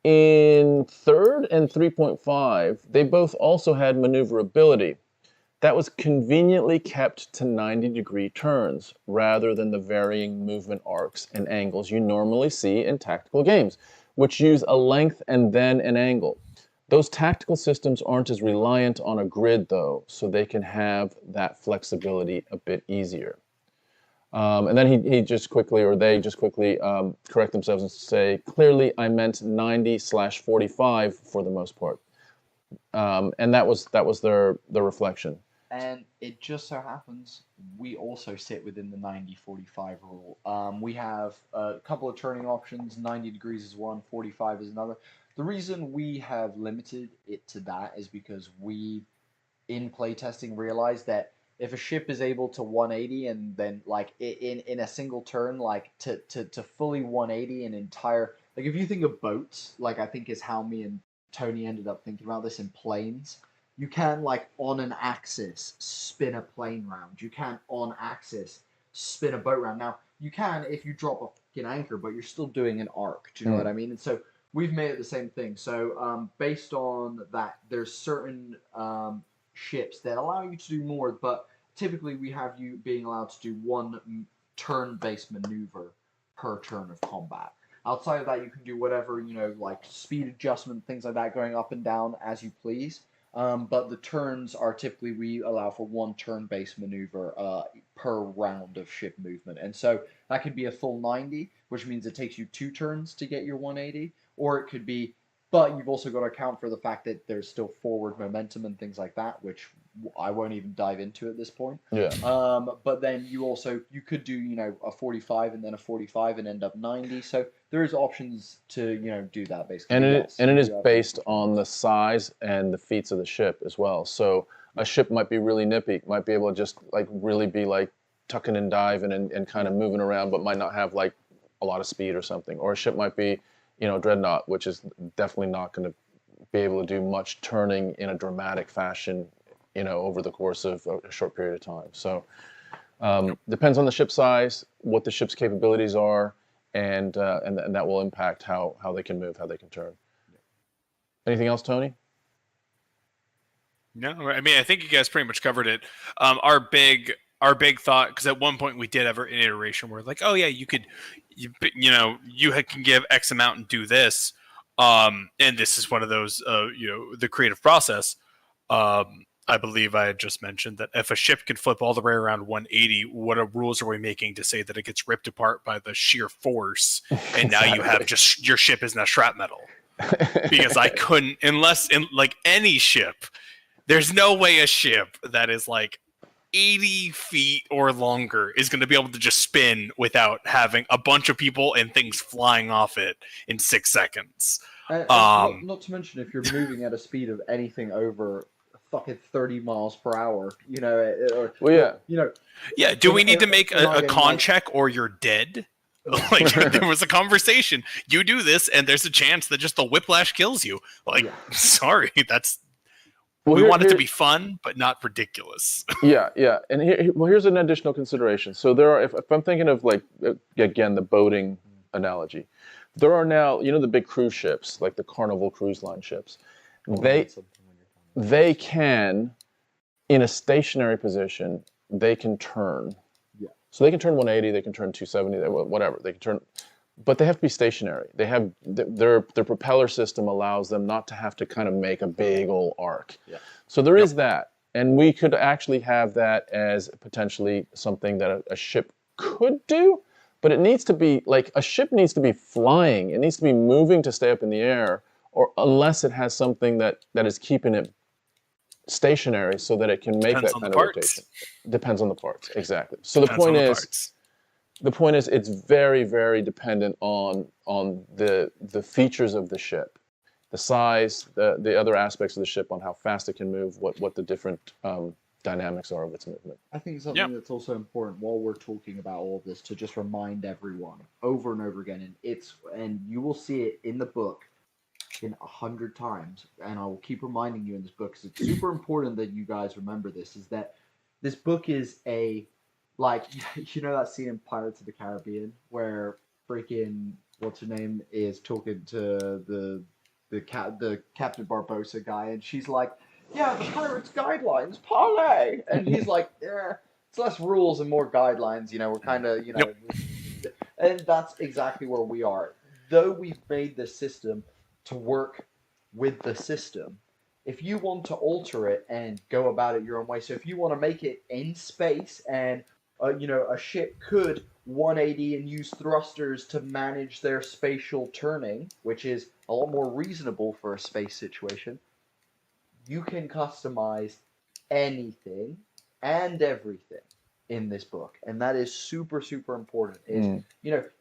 in 3rd and 3.5, they both also had maneuverability. That was conveniently kept to 90-degree turns, rather than the varying movement arcs and angles you normally see in tactical games, which use a length and then an angle. Those tactical systems aren't as reliant on a grid, though, so they can have that flexibility a bit easier. And then he just quickly, or they just quickly correct themselves and say, clearly I meant 90/45 for the most part. And that was their reflection. And it just so happens we also sit within the 90/45 rule. We have a couple of turning options. 90 degrees is one, 45 is another. The reason we have limited it to that is because we, in playtesting, realized that if a ship is able to 180 and then like in a single turn, like to fully 180 an entire, like if you think of boats, like I think is how me and Tony ended up thinking about this in planes. You can, like, on an axis, spin a plane round. You can, on axis, spin a boat round. Now, you can if you drop a fucking anchor, but you're still doing an arc. Do you know what I mean? And so we've made it the same thing. So based on that, there's certain ships that allow you to do more, but typically we have you being allowed to do one turn-based maneuver per turn of combat. Outside of that, you can do whatever, you know, like speed adjustment, things like that, going up and down as you please. But the turns are typically, we allow for one turn-based maneuver per round of ship movement. And so that could be a full 90, which means it takes you 2 turns to get your 180. Or it could be, but you've also got to account for the fact that there's still forward momentum and things like that, which I won't even dive into at this point. Yeah. But then you could do, you know, a 45 and then a 45 and end up 90. So there is options to, you know, do that basically. And it is based on the size and the feats of the ship as well. So a ship might be really nippy, might be able to just like really be like tucking and diving and kind of moving around, but might not have like a lot of speed or something. Or a ship might be, you know, Dreadnought, which is definitely not going to be able to do much turning in a dramatic fashion, you know, over the course of a short period of time. So depends on the ship size, what the ship's capabilities are, and that will impact how they can move, how they can turn. Anything else, Tony? No, I mean, I think you guys pretty much covered it. Our big thought, because at one point we did have an iteration where like, oh yeah, you can give X amount and do this, and this is one of those, the creative process. I believe I had just mentioned that if a ship can flip all the way around 180, what rules are we making to say that it gets ripped apart by the sheer force, and now you have just your ship is now shrapnel? Because I couldn't, unless in like any ship, there's no way a ship that is like 80 feet or longer is going to be able to just spin without having a bunch of people and things flying off it in 6 seconds. Not to mention if you're moving at a speed of anything over fucking 30 miles per hour, you know, yeah. Do we need to make a con check or you're dead? Like there was a conversation. You do this, and there's a chance that just the whiplash kills you. Like, sorry, that's. We want it to be fun, but not ridiculous. Yeah. And here's an additional consideration. So there are, if I'm thinking of like again the boating analogy, there are now, you know, the big cruise ships, like the Carnival Cruise Line ships. They can, in a stationary position, they can turn. Yeah. So they can turn 180, they can turn 270, whatever. They can turn, but they have to be stationary. They have their propeller system allows them not to have to kind of make a big old arc. Yeah. So there is that, and we could actually have that as potentially something that a ship could do, but it needs to be like a ship needs to be flying. It needs to be moving to stay up in the air, or unless it has something that is keeping it stationary so that it can make that kind of rotation. Depends on the parts, exactly. So the point is it's very, very dependent on the features of the ship, the size, the other aspects of the ship, on how fast it can move, what the different dynamics are of its movement. I think something that's also important while we're talking about all of this to just remind everyone over and over again, and you will see it in the book in 100 times, and I will keep reminding you in this book because it's super important that you guys remember this. Is that this book is like you know that scene in Pirates of the Caribbean where freaking what's her name is talking to the Captain Barbosa guy, and she's like, "Yeah, the pirates' guidelines, parlay," and he's like, "Yeah, it's less rules and more guidelines." You know, we're kind of and that's exactly where we are. Though we've made this system to work with the system, if you want to alter it and go about it your own way, so if you want to make it in space and a ship could 180 and use thrusters to manage their spatial turning, which is a lot more reasonable for a space situation, you can customize anything and everything in this book, and that is super, super important. It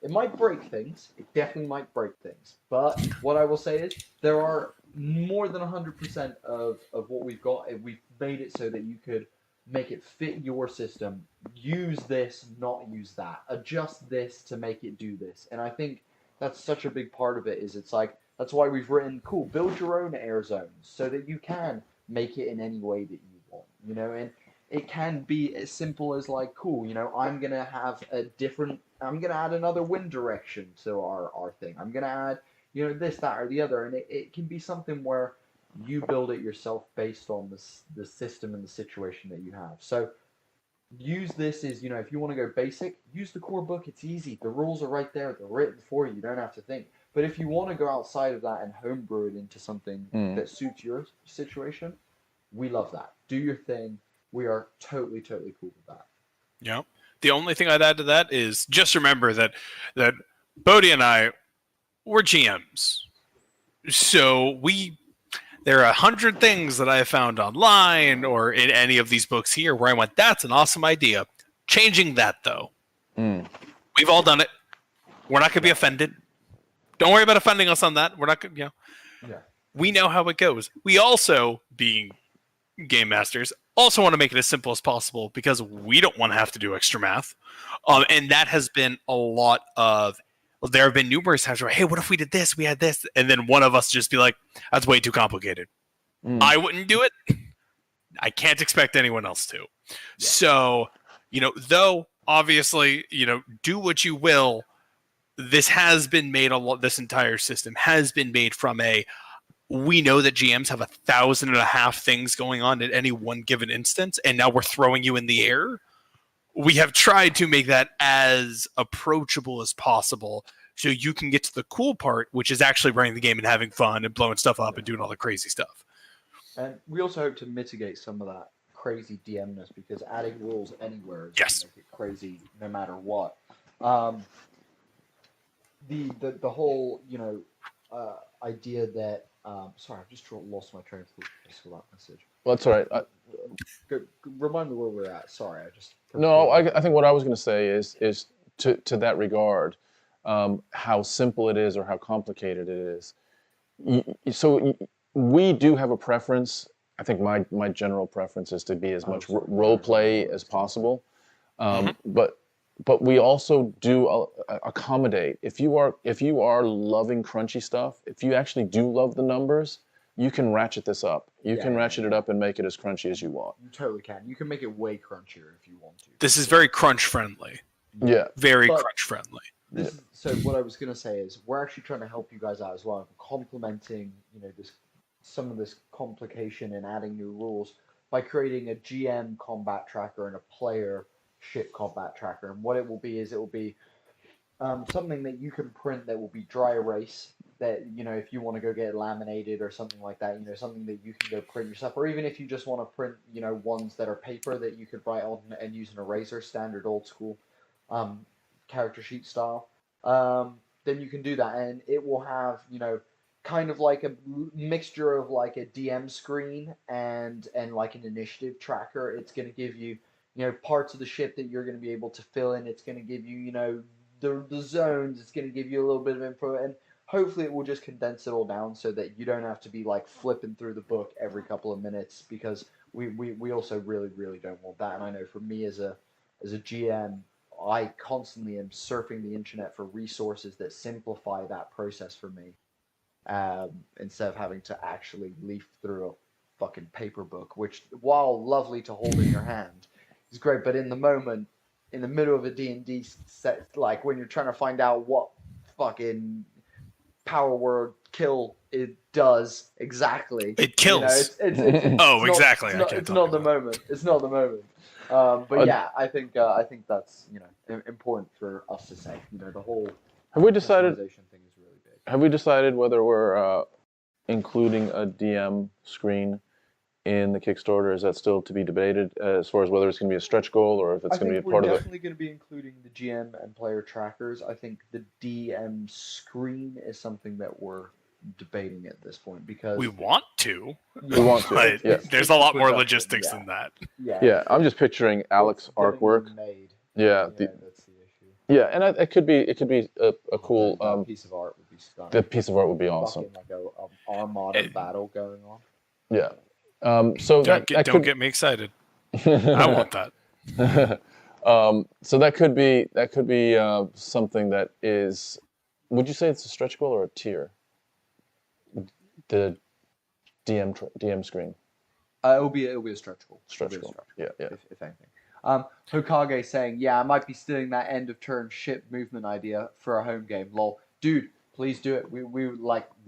might break things. It definitely might break things. But what I will say is there are more than 100% of what we've got. We've made it so that you could make it fit your system. Use this, not use that. Adjust this to make it do this. And I think that's such a big part of it. It's like that's why we've written, cool, build your own air zones so that you can make it in any way that you want. And it can be as simple as like, cool, I'm gonna add another wind direction to our thing. I'm gonna add, this, that, or the other, and it can be something where you build it yourself based on the system and the situation that you have. So use this as, if you want to go basic, use the core book. It's easy. The rules are right there. They're written for you. You don't have to think. But if you want to go outside of that and homebrew it into something that suits your situation, we love that. Do your thing. We are totally, totally cool with that. Yeah. The only thing I'd add to that is just remember that Bodhi and I were GMs. So there are 100 things that I have found online or in any of these books here where I went, that's an awesome idea. Changing that, though. We've all done it. We're not going to be offended. Don't worry about offending us on that. We're not going to, Yeah. We know how it goes. We also, being game masters, also want to make it as simple as possible because we don't want to have to do extra math. And that has been a lot of... There have been numerous times where, hey, what if we did this? We had this. And then one of us just be like, that's way too complicated. I wouldn't do it. I can't expect anyone else to. Yeah. So, though, obviously, do what you will. This has been made this entire system has been made from we know that GMs have 1,500 things going on at any one given instance, and now we're throwing you in the air. We have tried to make that as approachable as possible so you can get to the cool part, which is actually running the game and having fun and blowing stuff up and doing all the crazy stuff. And we also hope to mitigate some of that crazy DMness because adding rules anywhere is going to make it crazy no matter what. The whole, idea that... sorry, I've just lost my train of thought just for that message. Well, that's all right. Remind me where we're at. Sorry, I just... No, I think what I was going to say is to that regard, how simple it is or how complicated it is. So we do have a preference. I think my general preference is to be as much role play as possible. But we also do accommodate. If you are loving crunchy stuff, if you actually do love the numbers, you can ratchet this up. You can ratchet it up and make it as crunchy as you want. You totally can. You can make it way crunchier if you want to. This is very crunch friendly. Yeah. Very crunch friendly. So what I was going to say is we're actually trying to help you guys out as well, complementing some of this complication and adding new rules by creating a GM combat tracker and a player ship combat tracker. And what it will be is something that you can print that will be dry erase, that if you want to go get it laminated or something like that, something that you can go print yourself, or even if you just want to print ones that are paper that you could write on and use an eraser, standard old school character sheet style, then you can do that, and it will have kind of like a mixture of like a DM screen and like an initiative tracker. It's going to give you parts of the ship that you're going to be able to fill in. It's going to give you the zones. It's going to give you a little bit of info, and hopefully it will just condense it all down so that you don't have to be like flipping through the book every couple of minutes, because we also really don't want that. And I know for me as a GM, I constantly am surfing the internet for resources that simplify that process for me, instead of having to actually leaf through a fucking paper book, which, while lovely to hold in your hand, is great. But in the moment, in the middle of a D&D set, like when you're trying to find out what fucking power word kill it does exactly, It kills. It's Oh, not, exactly. It's not the moment. It's not the moment. But yeah, I think that's important for us to say. The whole Have we decided? customization thing is really big. Have we decided whether we're including a DM screen in the Kickstarter? Is that still to be debated as far as whether it's going to be a stretch goal or if it's going to be a part of We're it? definitely going to be including the GM and player trackers. I think the DM screen is something that we're debating at this point because We want to, We want to. but Yeah. there's a lot more production, logistics yeah. than that. Yeah, I'm just picturing Alex Getting artwork. them made. Yeah, That's the issue. yeah, and it could be a cool That piece of art would be stunning. the piece of art would be awesome. Fucking like a armada battle going on. Yeah. So Don't could, get me excited. I want that. So that could be something that is. Would you say it's a stretch goal or a tier? The DM screen. It'll be a stretch goal. Stretch It'll be a goal. Yeah, yeah. If anything. Hokage saying, yeah, I might be stealing that end of turn ship movement idea for a home game. Lol, dude, please do it. We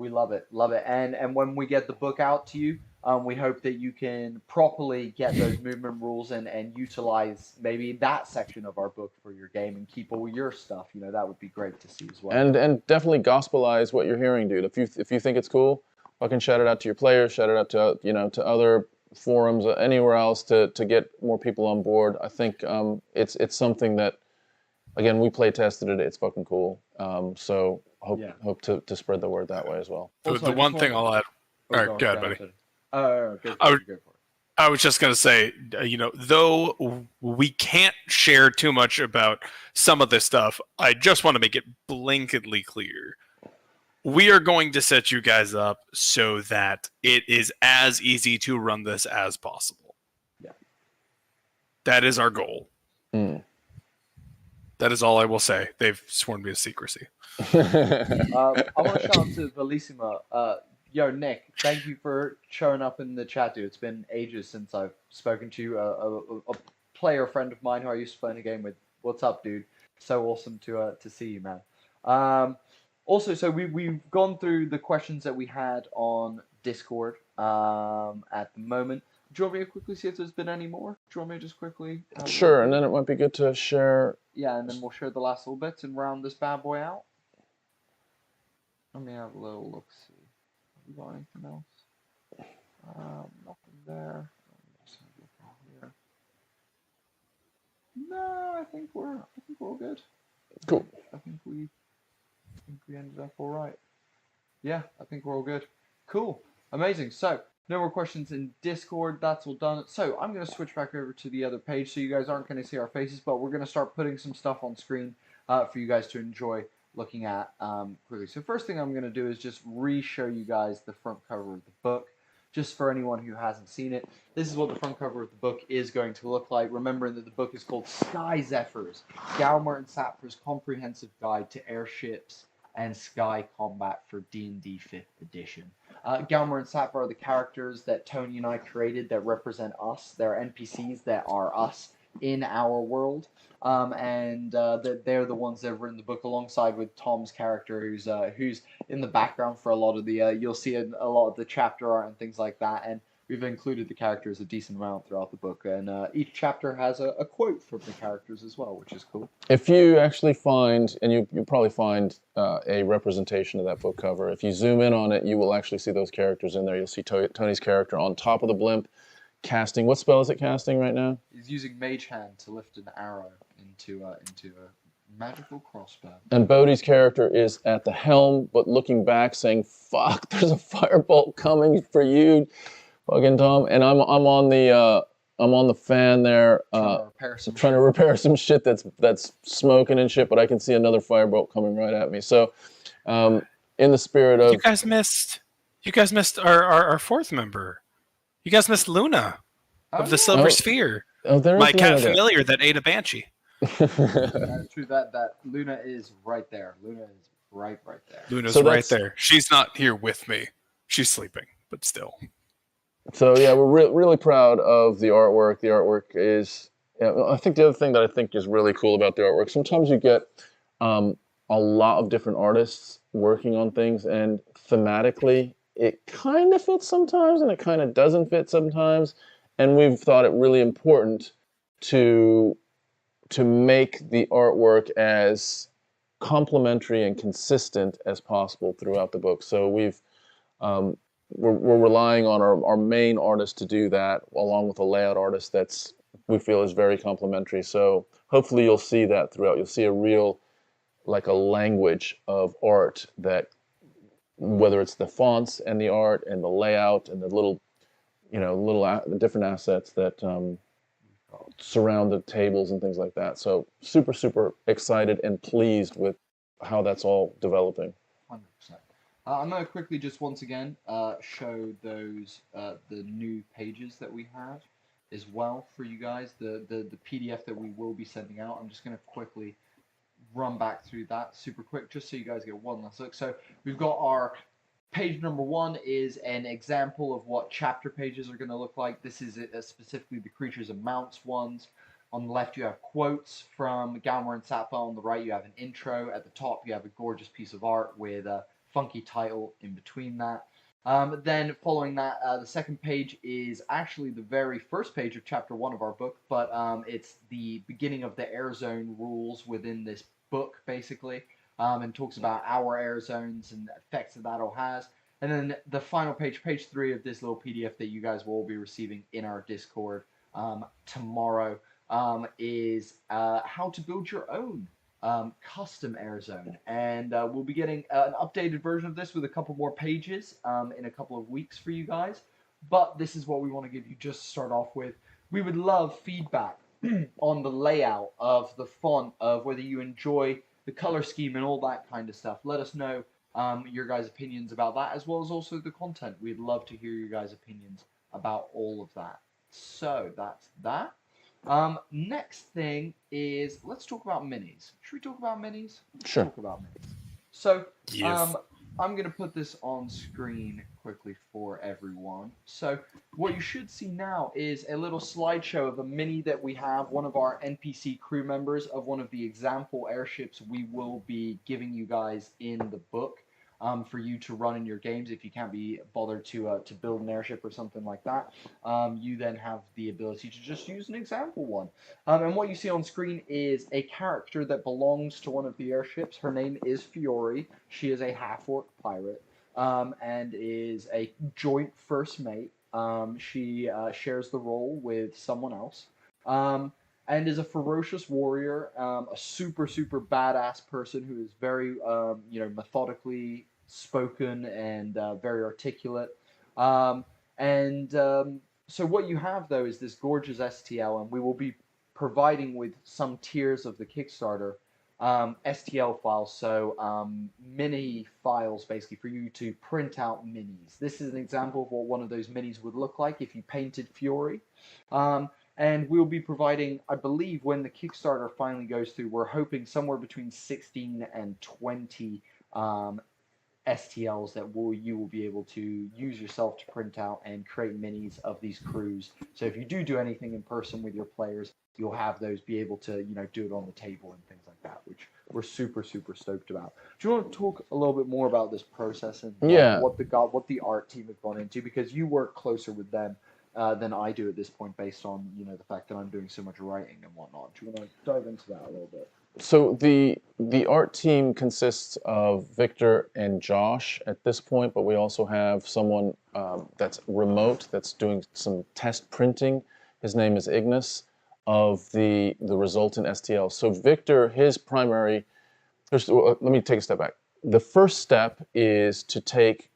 love it, And when we get the book out to you, we hope that you can properly get those movement rules and utilize maybe that section of our book for your game and keep all your stuff. That would be great to see as well. And definitely gospelize what you're hearing, dude. If you think it's cool, fucking shout it out to your players, shout it out to to other forums, anywhere else to get more people on board. I think it's something that, again, we play tested it. It's fucking cool. So hope to spread the word that way as well. Also, The one thing I'll add. All right, go ahead, buddy. I was just going to say, though we can't share too much about some of this stuff, I just want to make it blanketly clear. We are going to set you guys up so that it is as easy to run this as possible. Yeah. That is our goal. Mm. That is all I will say. They've sworn me to secrecy. I want to shout out to Bellissima. Yo, Nick, thank you for showing up in the chat, dude. It's been ages since I've spoken to you. A player friend of mine who I used to play in a game with. What's up, dude? So awesome to see you, man. Also, so we've gone through the questions that we had on Discord at the moment. Do you want me to quickly see if there's been any more? Do you want me to just quickly? Sure, and then it might be good to share. Yeah, and then we'll share the last little bits and round this bad boy out. Let me have a little look. See. Have we got anything else? Nothing there. Let me just have a look out here. No, I think we're all good. Cool. I think we ended up all right. Yeah, I think we're all good. Cool. Amazing. So, no more questions in Discord. That's all done. So, I'm going to switch back over to the other page so you guys aren't going to see our faces, but we're going to start putting some stuff on screen for you guys to enjoy looking at quickly. So, first thing I'm going to do is just re-show you guys the front cover of the book, just for anyone who hasn't seen it. This is what the front cover of the book is going to look like. Remembering that the book is called Sky Zephyrs, Galmer and Sapper's Comprehensive Guide to Airships and Sky Combat for D&D 5th Edition. Galmer and Sapper are the characters that Tony and I created that represent us. They're NPCs that are us in our world. They're the ones that were in the book alongside with Tom's character, who's in the background for a lot of the. You'll see a lot of the chapter art and things like that, and we've included the characters a decent amount throughout the book. And each chapter has a quote from the characters as well, which is cool. If you actually find, and you'll probably find a representation of that book cover, if you zoom in on it, you will actually see those characters in there. You'll see Tony's character on top of the blimp, casting. What spell is it casting right now? He's using Mage Hand to lift an arrow into a magical crossbow. And Bodhi's character is at the helm, but looking back, saying, "Fuck, there's a firebolt coming for you, fucking Tom." And I'm on the fan there, trying to repair some shit that's smoking and shit. But I can see another firebolt coming right at me. So, in the spirit of you guys missed our fourth member. You guys missed Luna. of the yeah. Silver Oh. Sphere. Oh, there is My one cat of that. familiar that ate a banshee. That's true. That Luna is right there. Luna is right there. Luna's So right that's- there. She's not here with me. She's sleeping, but still. So yeah, we're really proud of the artwork. The artwork is, yeah, I think the other thing that I think is really cool about the artwork, sometimes you get a lot of different artists working on things, and thematically, it kind of fits sometimes, and it kind of doesn't fit sometimes. And we've thought it really important to make the artwork as complementary and consistent as possible throughout the book. So we're relying on our main artist to do that, along with a layout artist that's we feel is very complementary. So hopefully you'll see that throughout. You'll see a real, like a language of art that, whether it's the fonts and the art and the layout and the little, different assets that surround the tables and things like that. So super excited and pleased with how that's all developing. 100%. I'm going to quickly just once again show those the new pages that we have as well for you guys. The PDF that we will be sending out. I'm just going to quickly run back through that super quick just so you guys get one last look. So we've got our page number 1 is an example of what chapter pages are going to look like. This is specifically the creatures and mounts ones. On the left, you have quotes from Galmer and Sappa. On the right, you have an intro. At the top, you have a gorgeous piece of art with a funky title in between that. Then following that, the second page is actually the very first page of chapter 1 of our book, but it's the beginning of the air zone rules within this book, basically, and talks about our air zones and the effects that all has. And then the final page, page 3 of this little PDF that you guys will all be receiving in our Discord tomorrow, is how to build your own custom air zone, and we'll be getting an updated version of this with a couple more pages in a couple of weeks for you guys. But this is what we want to give you just to start off with. We would love feedback on the layout of the font, of whether you enjoy the color scheme and all that kind of stuff. Let us know your guys' opinions about that, as well as also the content. We'd love to hear your guys' opinions about all of that. So that's that. Next thing is, let's talk about minis. Should we talk about minis? Sure. Talk about minis. So, Yes. I'm going to put this on screen quickly for everyone. So, what you should see now is a little slideshow of a mini that we have, one of our NPC crew members of one of the example airships we will be giving you guys in the book. For you to run in your games if you can't be bothered to build an airship or something like that. You then have the ability to just use an example one. And what you see on screen is a character that belongs to one of the airships. Her name is Fiore. She is a half-orc pirate and is a joint first mate. She shares the role with someone else. And is a ferocious warrior, a super badass person who is very, methodically spoken and very articulate. So what you have, though, is this gorgeous STL, and we will be providing with some tiers of the Kickstarter STL files, so mini files, basically, for you to print out minis. This is an example of what one of those minis would look like if you painted Fury. And we'll be providing, I believe, when the Kickstarter finally goes through, we're hoping somewhere between 16 and 20 STLs that you will be able to use yourself to print out and create minis of these crews. So if you do anything in person with your players, you'll have those be able to, do it on the table and things like that, which we're super stoked about. Do you want to talk a little bit more about this process and what the art team have gone into? Because you work closer with them than I do at this point, based on the fact that I'm doing so much writing and whatnot. Do you want to dive into that a little bit? So the art team consists of Victor and Josh at this point, but we also have someone that's remote that's doing some test printing. His name is Ignis, of the resultant STL. So Victor, his primary. Let me take a step back. The first step is to take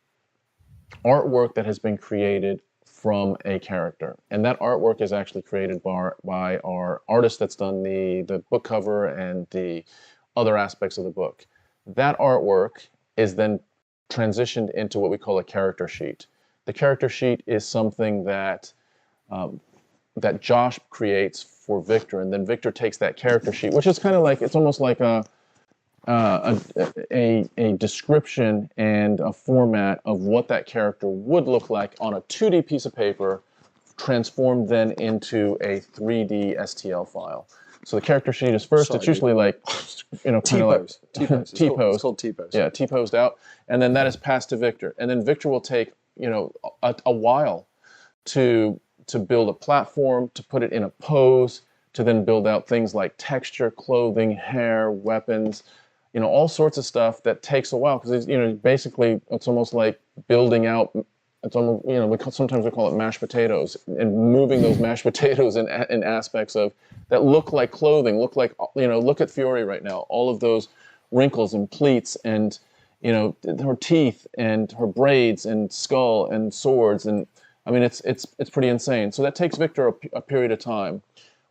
artwork that has been created from a character, and that artwork is actually created by our artist that's done the book cover and the other aspects of the book. That artwork is then transitioned into what we call a character sheet. The character sheet is something that that Josh creates for Victor, and then Victor takes that character sheet, which is kind of like, it's almost like a description and a format of what that character would look like on a 2D piece of paper, transformed then into a 3D STL file. So the character sheet is first. Sorry, it's usually like, kind of like T-pose. T-pose. It's called T-pose. Yeah, T-posed out, and then that is passed to Victor, and then Victor will take a while to build a platform, to put it in a pose, to then build out things like texture, clothing, hair, weapons, all sorts of stuff that takes a while, because basically it's almost like building out. It's almost, sometimes we call it mashed potatoes, and moving those mashed potatoes in aspects of that look like clothing, look at Fiore right now, all of those wrinkles and pleats and her teeth and her braids and skull and swords, and I mean it's pretty insane. So that takes Victor a period of time.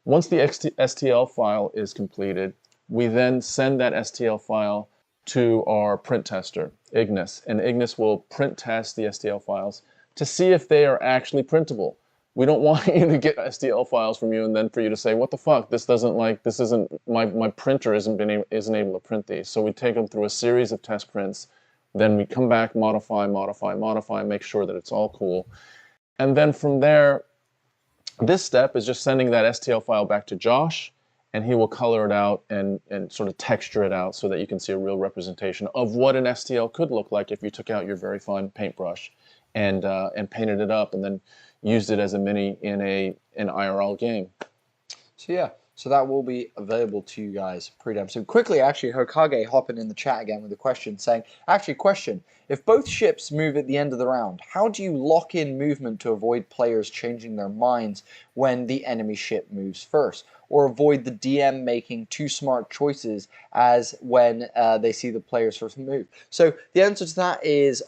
Once the STL file is completed, we then send that STL file to our print tester, Ignis, and Ignis will print test the STL files to see if they are actually printable. We don't want you to get STL files from you and then for you to say, what the fuck, my printer isn't able to print these. So we take them through a series of test prints, then we come back, modify, make sure that it's all cool. And then from there, this step is just sending that STL file back to Josh, and he will color it out and sort of texture it out so that you can see a real representation of what an STL could look like if you took out your very fine paintbrush and painted it up and then used it as a mini in an IRL game. So yeah, so that will be available to you guys pretty damn soon. Quickly, actually, Hokage hopping in the chat again with a question saying, question, if both ships move at the end of the round, how do you lock in movement to avoid players changing their minds when the enemy ship moves first? Or avoid the DM making too smart choices as when they see the players first move? So the answer to that is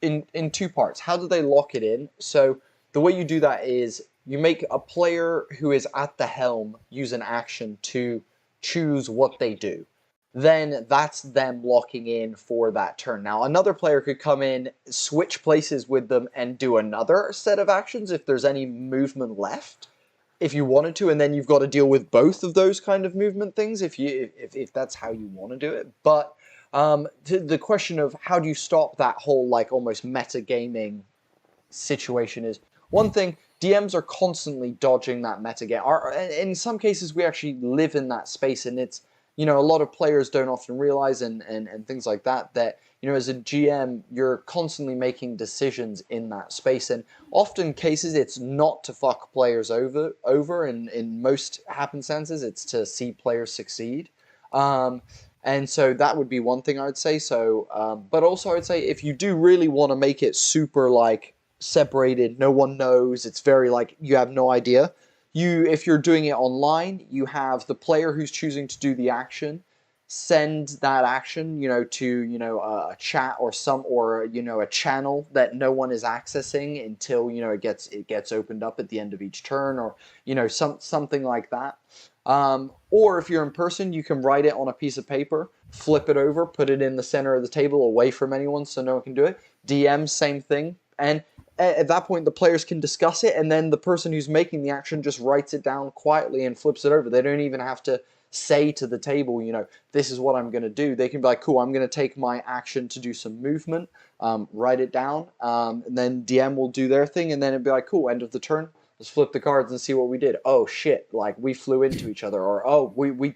in two parts. How do they lock it in? So the way you do that is you make a player who is at the helm use an action to choose what they do. Then that's them locking in for that turn. Now, another player could come in, switch places with them, and do another set of actions if there's any movement left, if you wanted to, and then you've got to deal with both of those kind of movement things if that's how you want to do it. But to the question of how do you stop that whole like almost metagaming situation is one thing. DMs are constantly dodging that metagame. In some cases, we actually live in that space, and it's a lot of players don't often realize and things like that as a GM, you're constantly making decisions in that space, and often cases it's not to fuck players over in most happenstances, it's to see players succeed. And so that would be one thing I would say. So, but also I would say if you do really want to make it super like separated, no one knows, it's very like you have no idea. If you're doing it online, you have the player who's choosing to do the action send that action, to a chat or a channel that no one is accessing until it gets opened up at the end of each turn, or something like that. Or if you're in person, you can write it on a piece of paper, flip it over, put it in the center of the table away from anyone so no one can do it. DM, same thing. And at that point, the players can discuss it, and then the person who's making the action just writes it down quietly and flips it over. They don't even have to say to the table, this is what I'm going to do. They can be like, cool, I'm going to take my action to do some movement, write it down, and then DM will do their thing, and then it'd be like, cool, end of the turn. Let's flip the cards and see what we did. Oh shit, like we flew into each other, or oh, we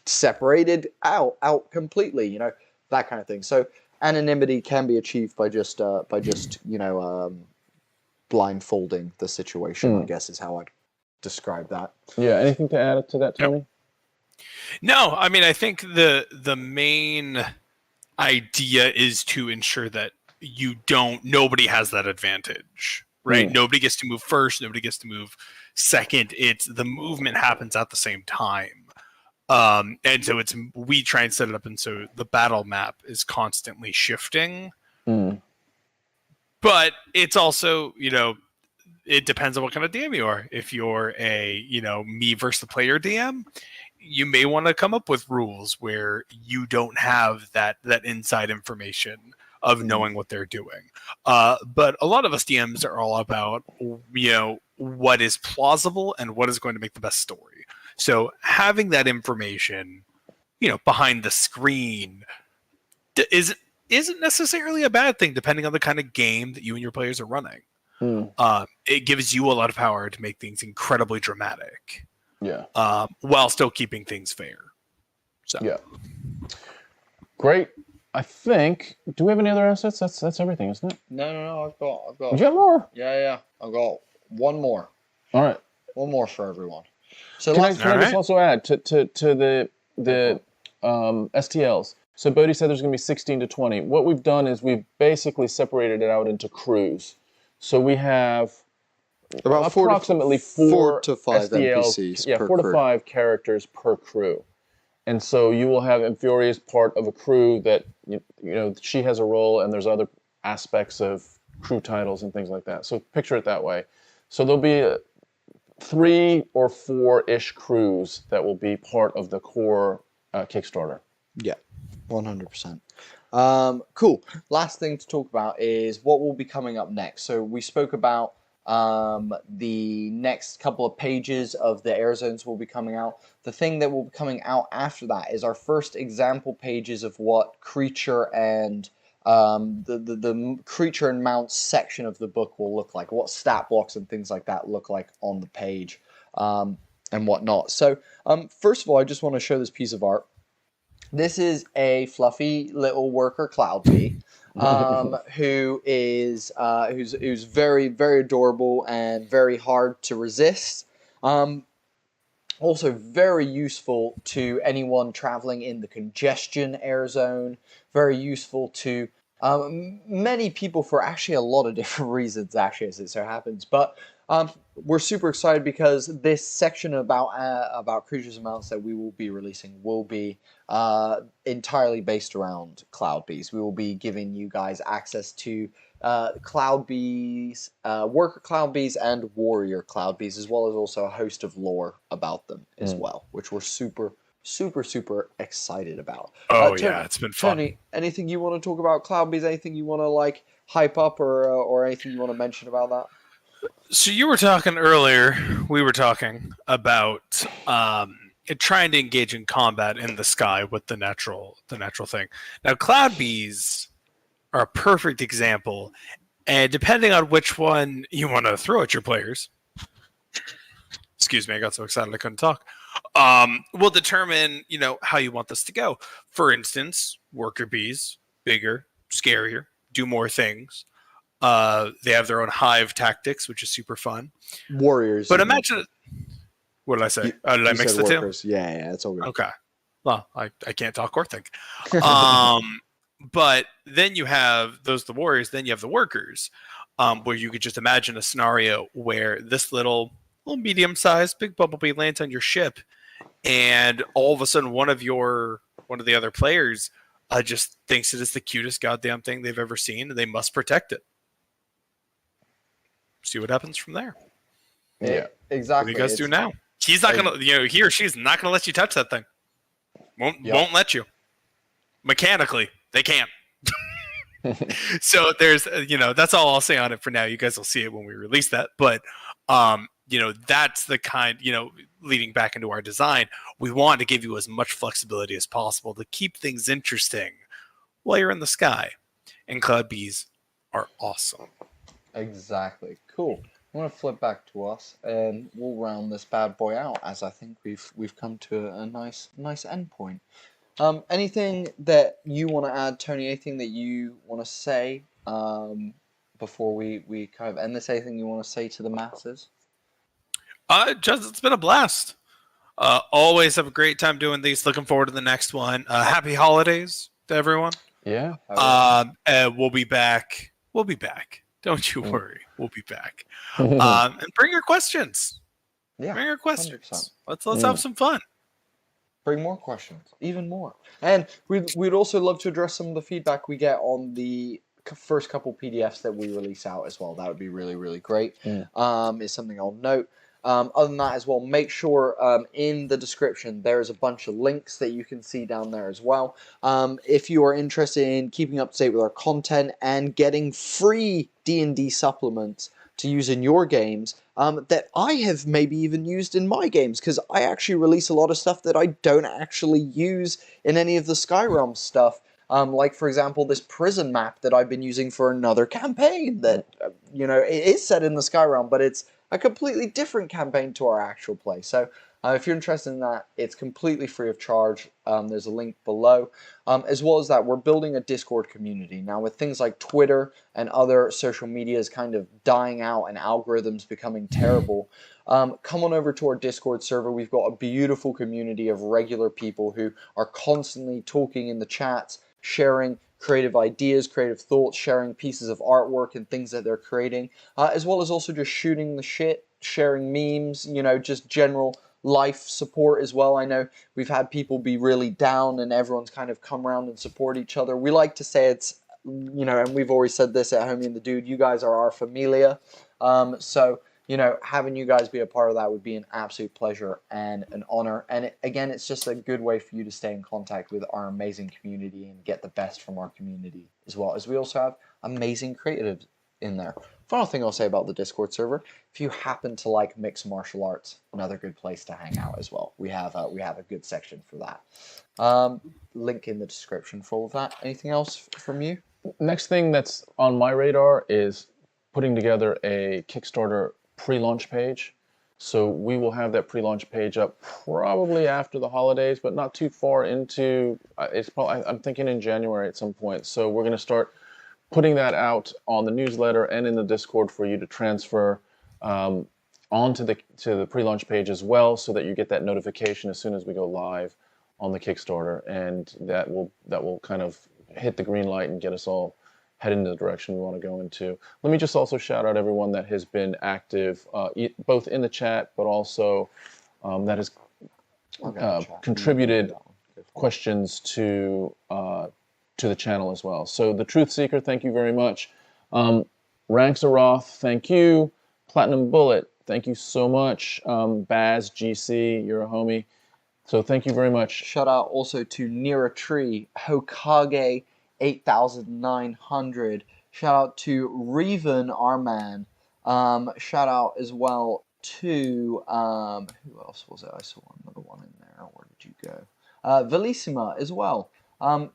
separated out completely, that kind of thing. So anonymity can be achieved by just blindfolding the situation, I guess is how I'd describe that. Yeah, anything to add to that, Tony? No, I mean, I think the main idea is to ensure that nobody has that advantage, right? Nobody gets to move first, nobody gets to move second. It's the movement happens at the same time. And so we try and set it up, and so the battle map is constantly shifting. But it's also, it depends on what kind of DM you are. If you're a, me versus the player DM, you may want to come up with rules where you don't have that inside information of knowing what they're doing. But a lot of us DMs are all about, what is plausible and what is going to make the best story. So having that information, behind the screen isn't necessarily a bad thing, depending on the kind of game that you and your players are running. It gives you a lot of power to make things incredibly dramatic. Yeah. While still keeping things fair. So yeah. Great. I think. Do we have any other assets? That's everything, isn't it? No. I've got. You got more? Yeah. I've got one more. All right. One more for everyone. So can I just also add to the STLs? So Bodhi said there's going to be 16 to 20. What we've done is we've basically separated it out into crews. So we have about approximately 4 to 5 STLs, NPCs. yeah, per 4 crew. to 5 characters per crew. And so you will have Infuri as part of a crew that, she has a role, and there's other aspects of crew titles and things like that. So picture it that way. So there'll be 3 or 4-ish crews that will be part of the core Kickstarter. Yeah, 100%. Cool. Last thing to talk about is what will be coming up next. So we spoke about the next couple of pages of the air zones will be coming out. The thing that will be coming out after that is our first example pages of what creature and the creature and mounts section of the book will look like, what stat blocks and things like that look like on the page, and whatnot. So first of all, I just want to show this piece of art. This is a fluffy little worker cloud bee, who's very, very adorable and very hard to resist. Also very useful to anyone traveling in the congestion air zone. Very useful to many people for actually a lot of different reasons, actually, as it so happens. But we're super excited because this section about creatures and mounts that we will be releasing will be entirely based around cloud bees. We will be giving you guys access to cloud bees, worker cloud bees, and warrior cloud bees, as well as also a host of lore about them as well, which we're super excited about. Tony, yeah, it's been fun. Tony, anything you want to talk about cloud bees? Anything you want to hype up, or anything you want to mention about that? So you were talking earlier. We were talking about trying to engage in combat in the sky with the natural thing. Now, cloud bees are a perfect example, and depending on which one you want to throw at your players, excuse me, I got so excited I couldn't talk. Will determine how you want this to go. For instance, worker bees, bigger, scarier, do more things. They have their own hive tactics, which is super fun. Warriors. But imagine... What did I say? Did I mix the two? Yeah, it's all good. Okay. Well, I can't talk or think. But then you have the warriors, then you have the workers, where you could just imagine a scenario where this little medium-sized big bumblebee lands on your ship, and all of a sudden one of the other players just thinks it is the cutest goddamn thing they've ever seen, and they must protect it. See what happens from there. Yeah, exactly. What do you guys do now? He's not gonna, he or she's not gonna let you touch that thing. Won't let you. Mechanically, they can't. So there's, that's all I'll say on it for now. You guys will see it when we release that. But, that's the kind, leading back into our design, we want to give you as much flexibility as possible to keep things interesting while you're in the sky. And cloud bees are awesome. Exactly. Cool. I'm going to flip back to us, and we'll round this bad boy out, as I think we've come to a nice end point. Anything that you want to add, Tony? Anything that you want to say before we kind of end this? Anything you want to say to the masses? Just it's been a blast. Always have a great time doing these. Looking forward to the next one. Happy holidays to everyone. Yeah. We'll be back. Don't you worry. We'll be back. And bring your questions. Yeah. Bring your questions. 100%. Let's have some fun. Bring more questions, even more. And we'd also love to address some of the feedback we get on the first couple PDFs that we release out as well. That would be really, really great. Is something I'll note. Other than that as well, make sure in the description there's a bunch of links that you can see down there as well. If you are interested in keeping up to date with our content and getting free D&D supplements to use in your games that I have maybe even used in my games, because I actually release a lot of stuff that I don't actually use in any of the Skyrim stuff. Like, for example, this prison map that I've been using for another campaign that, you know, it is set in the Skyrim, but it's a completely different campaign to our actual play. So if you're interested in that, it's completely free of charge. There's a link below. As well as that, we're building a Discord community. Now, with things like Twitter and other social medias kind of dying out and algorithms becoming terrible, come on over to our Discord server. We've got a beautiful community of regular people who are constantly talking in the chats, sharing creative ideas, creative thoughts, sharing pieces of artwork and things that they're creating, as well as also just shooting the shit, sharing memes, you know, just general life support as well. I know we've had people be really down and everyone's kind of come around and support each other. We like to say it's, you know, and we've always said this at Homie and the Dude, you guys are our familia. So, you know, having you guys be a part of that would be an absolute pleasure and an honor. And again, it's just a good way for you to stay in contact with our amazing community and get the best from our community, as well as we also have amazing creatives in there. Final thing I'll say about the Discord server, if you happen to like mixed martial arts, another good place to hang out as well. We have a good section for that. Link in the description for all of that. Anything else from you? Next thing that's on my radar is putting together a Kickstarter pre-launch page. So we will have that pre-launch page up probably after the holidays, but not too far into, it's probably, I'm thinking in January at some point. So we're going to start putting that out on the newsletter and in the Discord for you to transfer onto the pre-launch page as well, so that you get that notification as soon as we go live on the Kickstarter, and that will kind of hit the green light and get us all head into the direction we want to go into. Let me just also shout out everyone that has been active, both in the chat, but also that has contributed questions to the channel as well. So the Truth Seeker, thank you very much. Ranks Aroth, thank you. Platinum Bullet, thank you so much. Baz GC, you're a homie. So thank you very much. Shout out also to Near a Tree, Hokage 8900. Shout out to Reven, our man. Shout out as well to who else was it? I saw another one in there. Where did you go? Velissima as well.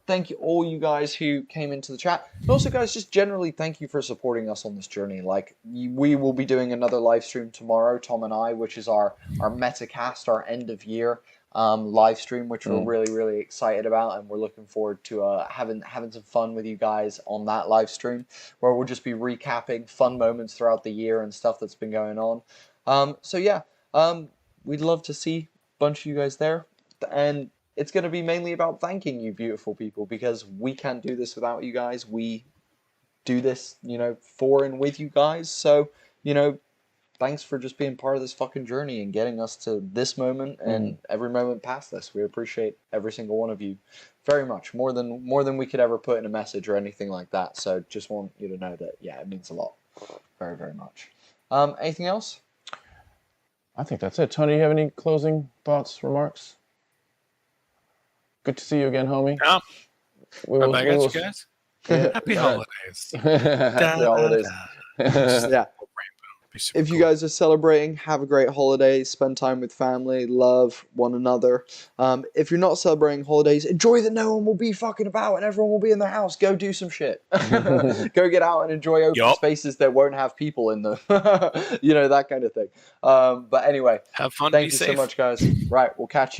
Thank you all you guys who came into the chat. And also, guys, just generally thank you for supporting us on this journey. Like, we will be doing another live stream tomorrow, Tom and I, which is our Metacast, our end of year live stream, which we're really, really excited about, and we're looking forward to having some fun with you guys on that live stream, where we'll just be recapping fun moments throughout the year and stuff that's been going on. So yeah, we'd love to see a bunch of you guys there, and it's going to be mainly about thanking you beautiful people, because we can't do this without you guys. We do this, you know, for and with you guys. So, you know, thanks for just being part of this fucking journey and getting us to this moment and every moment past this. We appreciate every single one of you very much, more than we could ever put in a message or anything like that. So just want you to know that, yeah, it means a lot, very, very much. Anything else? I think that's it. Tony, you have any closing thoughts, remarks? Good to see you again, homie. Yeah. Back at you guys. Yeah. Happy holidays. Happy holidays. Yeah. If you guys are celebrating, have a great holiday. Spend time with family. Love one another. If you're not celebrating holidays, enjoy that no one will be fucking about and everyone will be in their house. Go do some shit. Go get out and enjoy open spaces that won't have people in them. You know, that kind of thing. But anyway, have fun. Thank you so much, guys. Right, we'll catch you.